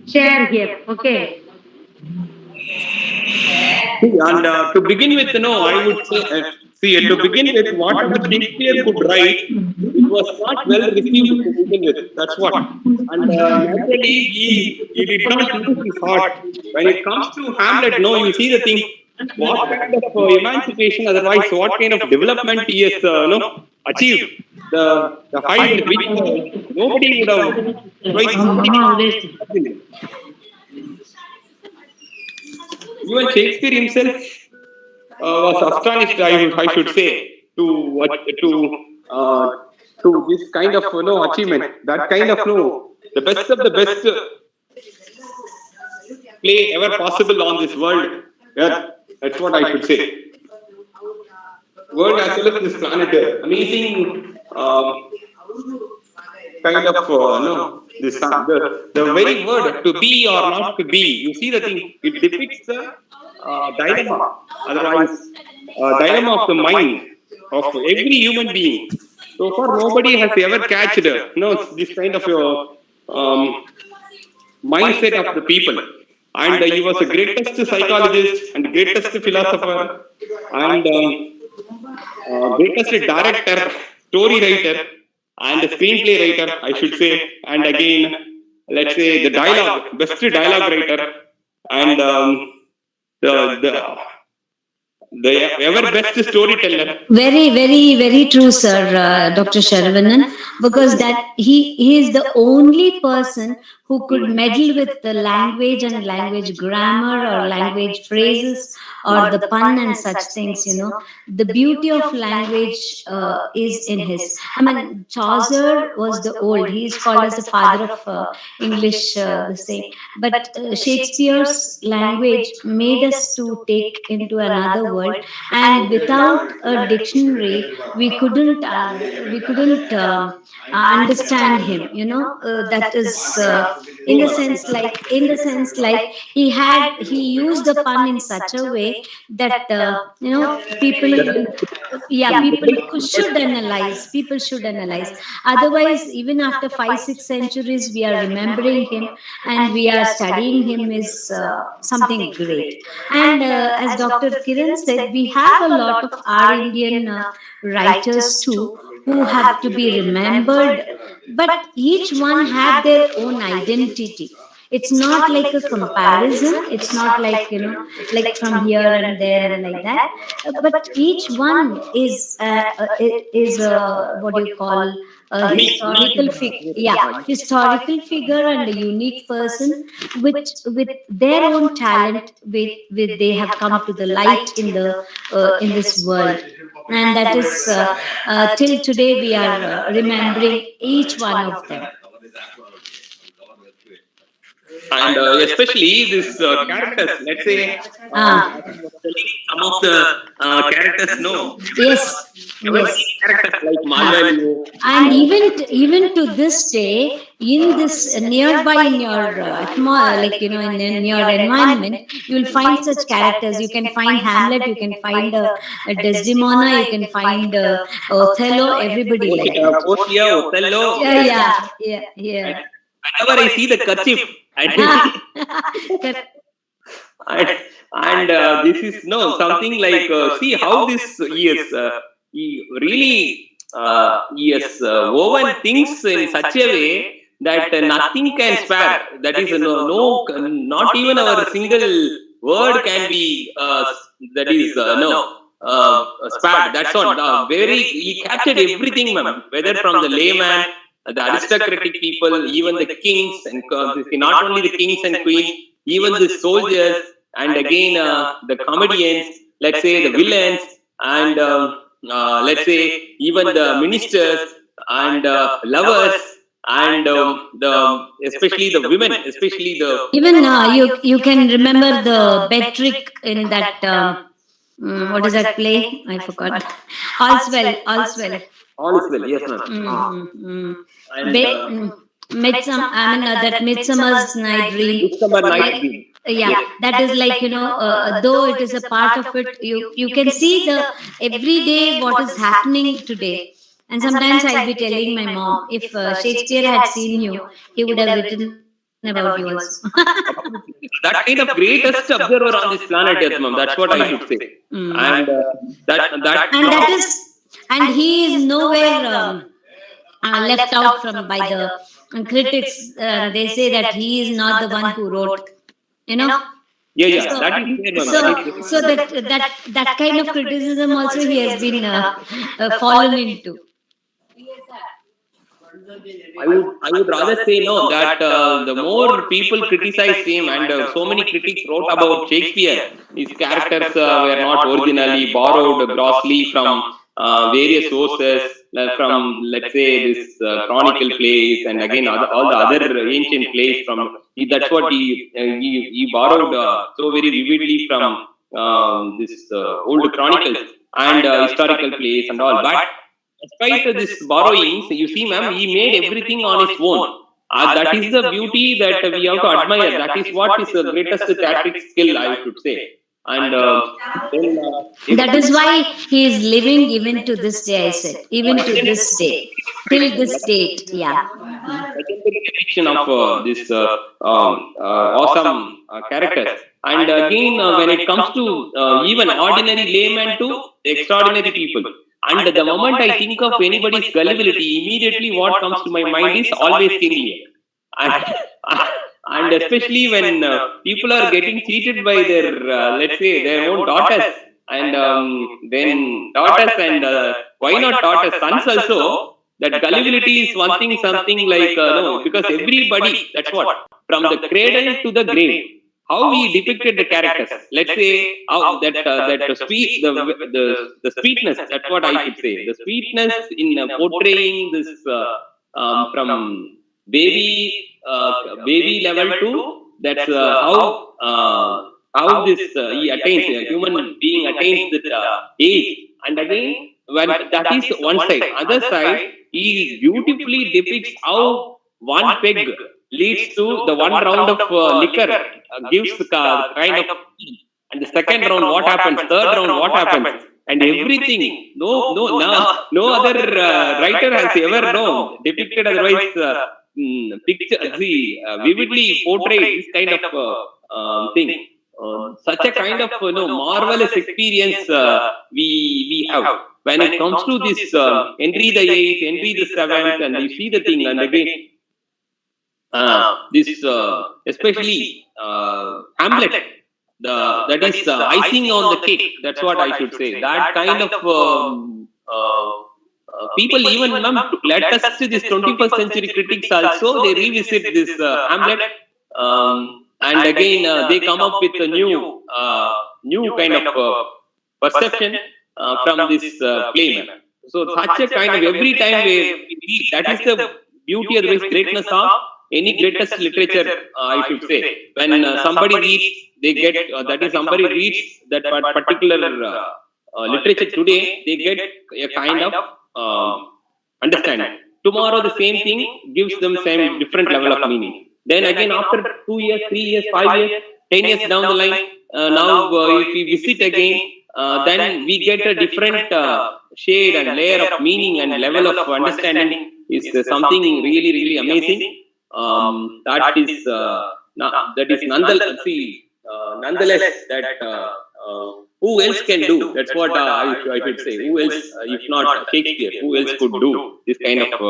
share here? Okay. And to begin with, I would say, to begin with, whatever Shakespeare could write, it was not well received to begin with. That's what. And naturally, he did not use his heart. When it comes to Hamlet, no, you see the thing, what kind of emancipation, otherwise, what kind of development he has achieved. The height which nobody would have tried. Even Shakespeare himself was astonished, I should say, to this kind of achievement. That kind of the best of the best play ever possible on this world. Yeah, that's what I should say. World as well as this planet, amazing kind of this the very word to be or not to be. You see the thing, it depicts the dilemma, otherwise dilemma of the mind of every human being. So far, nobody has ever catched this kind of mindset of the people. And he was the greatest psychologist and greatest philosopher and greatest director, story writer, and screenplay writer, I should say. And again, let's say the best dialogue writer, and the ever best storyteller. Very, very, very true, sir, Dr. Sharavanan, because that he is the only person who could meddle with the language and language grammar or language phrases or the pun and such things. The beauty of language is in his. I mean, Chaucer was the old. He is called as the father of English, the same. But Shakespeare's language made us to take into another world, and without a dictionary, we couldn't understand him. That is in the sense like he used the pun in such a way that people should analyze. Otherwise, even after 5-6 centuries, we are remembering him and we are studying him is something great. And as Dr. Kiran said, we have a lot of our Indian writers too who have to be remembered, but each one have their own identity. It's not like a comparison. It's not like, like from here and there and like that. But each one is what do you call, a historical figure. Yeah, historical figure and a unique person, which with their own talent, with they have come to the light in this world, and that is till today we are remembering each one of them. And especially this characters, let's say, some of the characters know. Yes. Yes. Characters like Malwali. And even to this day, in this nearby in your like in your environment, you will find such characters. You can find Hamlet, you can find Desdemona, you can find Othello. Everybody like that. Portia, Othello. Yeah. Whenever I see the kerchief, and this is something like see how this he really he has woven things in such a way that nothing can spare. That is not even our single word can be that is spared. That's all. He captured everything, ma'am. Whether from the layman, the aristocratic people, even the kings, and not only the kings and queens, even the soldiers, and again the comedians, let's say the villains, and let's say even the ministers and lovers, and especially the women, especially the even you can remember the Betrick in that what is that play? I forgot. All's well. All is well, yes, ma'am. That Midsummer's Night Dream. Midsummer Night Dream. Yeah, that is like though it is a part of it, you can see the everyday what is happening today. And sometimes I'll be telling my mom, if Shakespeare had seen you, he would have written about you also. That kind of greatest observer on this planet Earth, ma'am. That's what I should say. And that is, and he is nowhere left out from by the critics. They say that he is not the one who wrote. Yeah. So, that is so that kind of criticism also he has been fallen into. I would rather say no, that the more people criticize him, and so many critics wrote about Shakespeare, his characters were not originally borrowed grossly from various sources, from, let's say, this chronicle plays, and again all the other ancient plays from. That's what he borrowed so very vividly from this old chronicles and historical plays and all. But despite this borrowings, you see, ma'am, he made everything on his own. That is the beauty that we have to admire. That is what is the greatest theatric skill, I should say. And that is why he is living even to this day. I said, even to this day, till this date. Yeah. Secondary depiction of this awesome characters. And again, when it comes to even ordinary laymen to extraordinary people. And the moment I think of anybody's gullibility, immediately what comes to my mind is always King Lear. And especially when people are getting cheated by their, let's say, their own daughters, and then daughters and why not daughters, sons also, that gullibility is one thing, something like, no, because everybody, that's what, from the cradle to the grave, how we depicted the characters. Let's say how the sweetness. That's what I should say. The sweetness in portraying this from baby level to that's how this he attains, a human being attains that age. And again, when that is one side, other side, he beautifully depicts how one peg leads to the one round of liquor gives the kind of, and the second round what happens, third round what happens, and everything. No other writer has ever depicted otherwise vividly portrayed this kind of thing. such a kind of marvelous experience we have when it comes to this Henry the Eighth, Henry the Seventh, and you see the thing, and again this especially Hamlet, that is icing on the cake. That's what I should say. That kind of people, even let us to this 21st century critics also, they revisit this Hamlet, and again they come up with a new kind of perception from this play. So such a kind of every time we read, that is the beauty or the greatness of any greatest literature, I should say. When somebody reads, they get that is somebody reads that particular literature today, they get a kind of understanding. Tomorrow the same thing gives them same different level of meaning. Then again after 2 years, 3 years, 5 years, 10 years down the line, now if we visit again, then we get a different shade and layer of meaning and level of understanding is something really, really amazing. That is nonetheless that who else can do? That's what I should say. Who else, if not Shakespeare, who else could do this kind of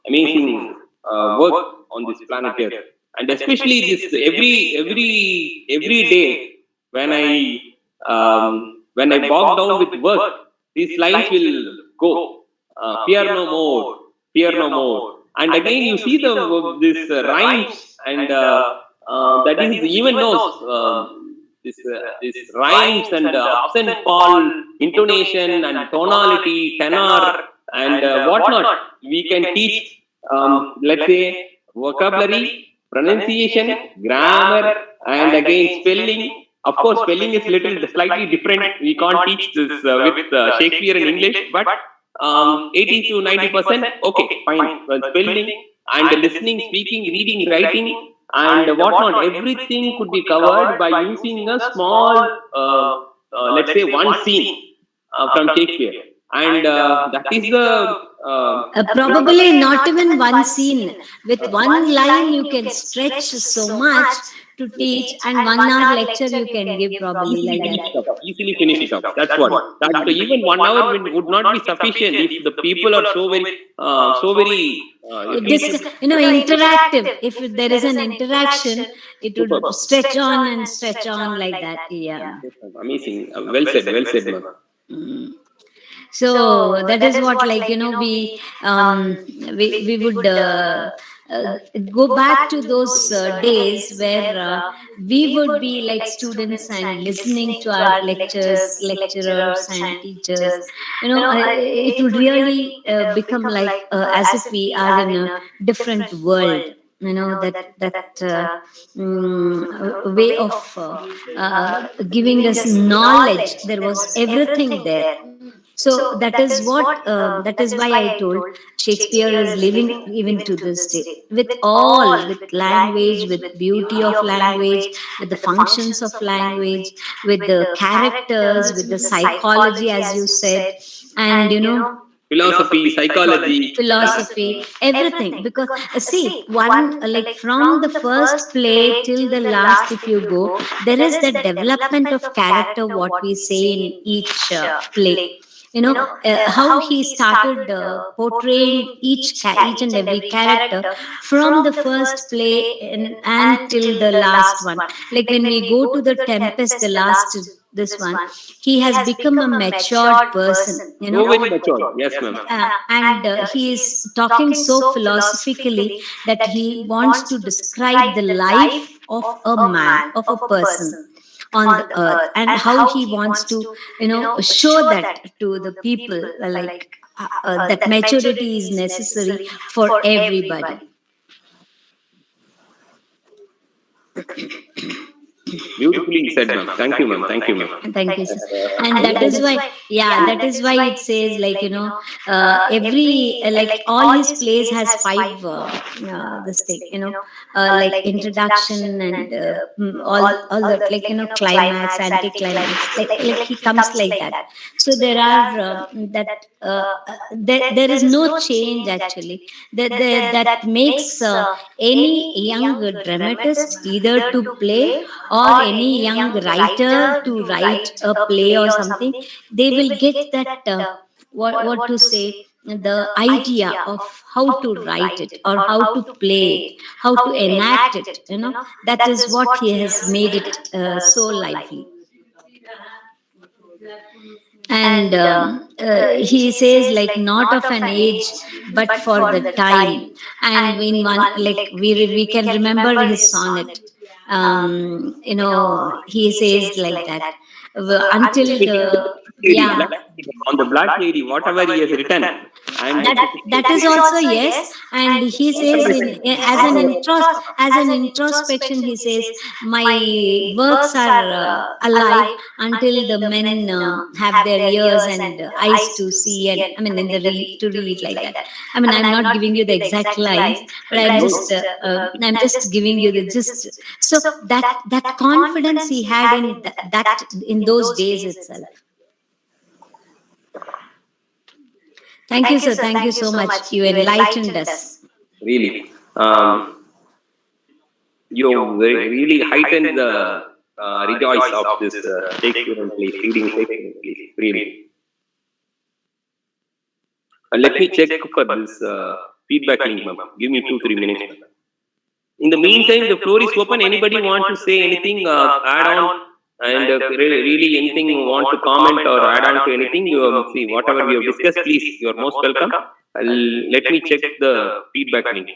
amazing work on this planet Earth? And especially this every day when I bog down with work, these lines will go. Fear no more, fear no more. And again, you see this rhymes, and that is even knows this rhymes and ups and fall, intonation and tonality, tenor, and whatnot. We can teach, let's say, vocabulary, pronunciation, grammar, and again spelling. Of course, spelling is slightly different. We can't teach this with Shakespeare in English, but 80 to 90%, okay, fine. Well, spelling and listening, speaking, reading, writing, and whatnot, everything could be covered by using a small, let's say, one scene from Shakespeare. And that is the probably not even one scene. With one line, you can stretch so much to teach, and 1 hour lecture you can give probably like that. Easily finish it up. That's what. That even 1 hour would not be sufficient if the people are so very, interactive. If there is an interaction, it would stretch on and stretch on like that. Yeah. Amazing. Well said, ma'am. So that is what, we would go back to those days where we would be like students and listening to our lecturers and teachers. It would really become like as if we are in a different world. That way of giving us knowledge. There was everything there. So that is what, that is why I told Shakespeare is living even to this day, with language, with beauty of language, with the functions of language, with the characters, with the psychology, as you said, and philosophy, everything. Because see, one, like from the first play till the last, if you go, there is the development of character, what we say in each play. How he started portraying each and every character from the first play and till the last one. Like when we go to the Tempest, the last, this one, he has become a matured person. Very mature. Yes, ma'am. And he is talking so philosophically that he wants to describe the life of a man, of a person on the earth, and how he wants to show that to the people, like that maturity is necessary for everybody. Beautifully said, ma'am. Thank you, ma'am. Thank you, ma'am. Thank you, sir. And that is why, that is why it says, like, every, like all his plays has 5 this thing, like introduction and all the, like, climax, anti-climax, like he comes like that. So there are there is no change actually that makes any young dramatist either to play or or any young writer to write a play or something, they will get that what to say, the idea of how to write it or how to play it, how to enact it. That is what he has made it so lively. And he says, like, not of an age but for the time. And in one, like, we can remember his sonnet. He says like that, until the, Lady, yeah, on the Black Lady, whatever he has written. that is also, yes. And he says, as an introspection, he says, my works are alive until the men have their ears and eyes to see, and I mean, in the to read, like that. I mean, I'm not giving you the exact lines, but I'm just giving you the gist. So that confidence he had in that in those days itself. Thank you, sir. Thank you so much. You enlightened us. Really. You really heightened the rejoice of this Shakespearean play, reading Shakespearean play, really. Let me check for this feedback link, ma'am. Give me 2-3 minutes. In the meantime, the floor is open. Anybody want to say anything, add on, and really anything you want to comment or add on to anything? You see whatever we have discussed, please. You are most welcome. Let me check the feedback link.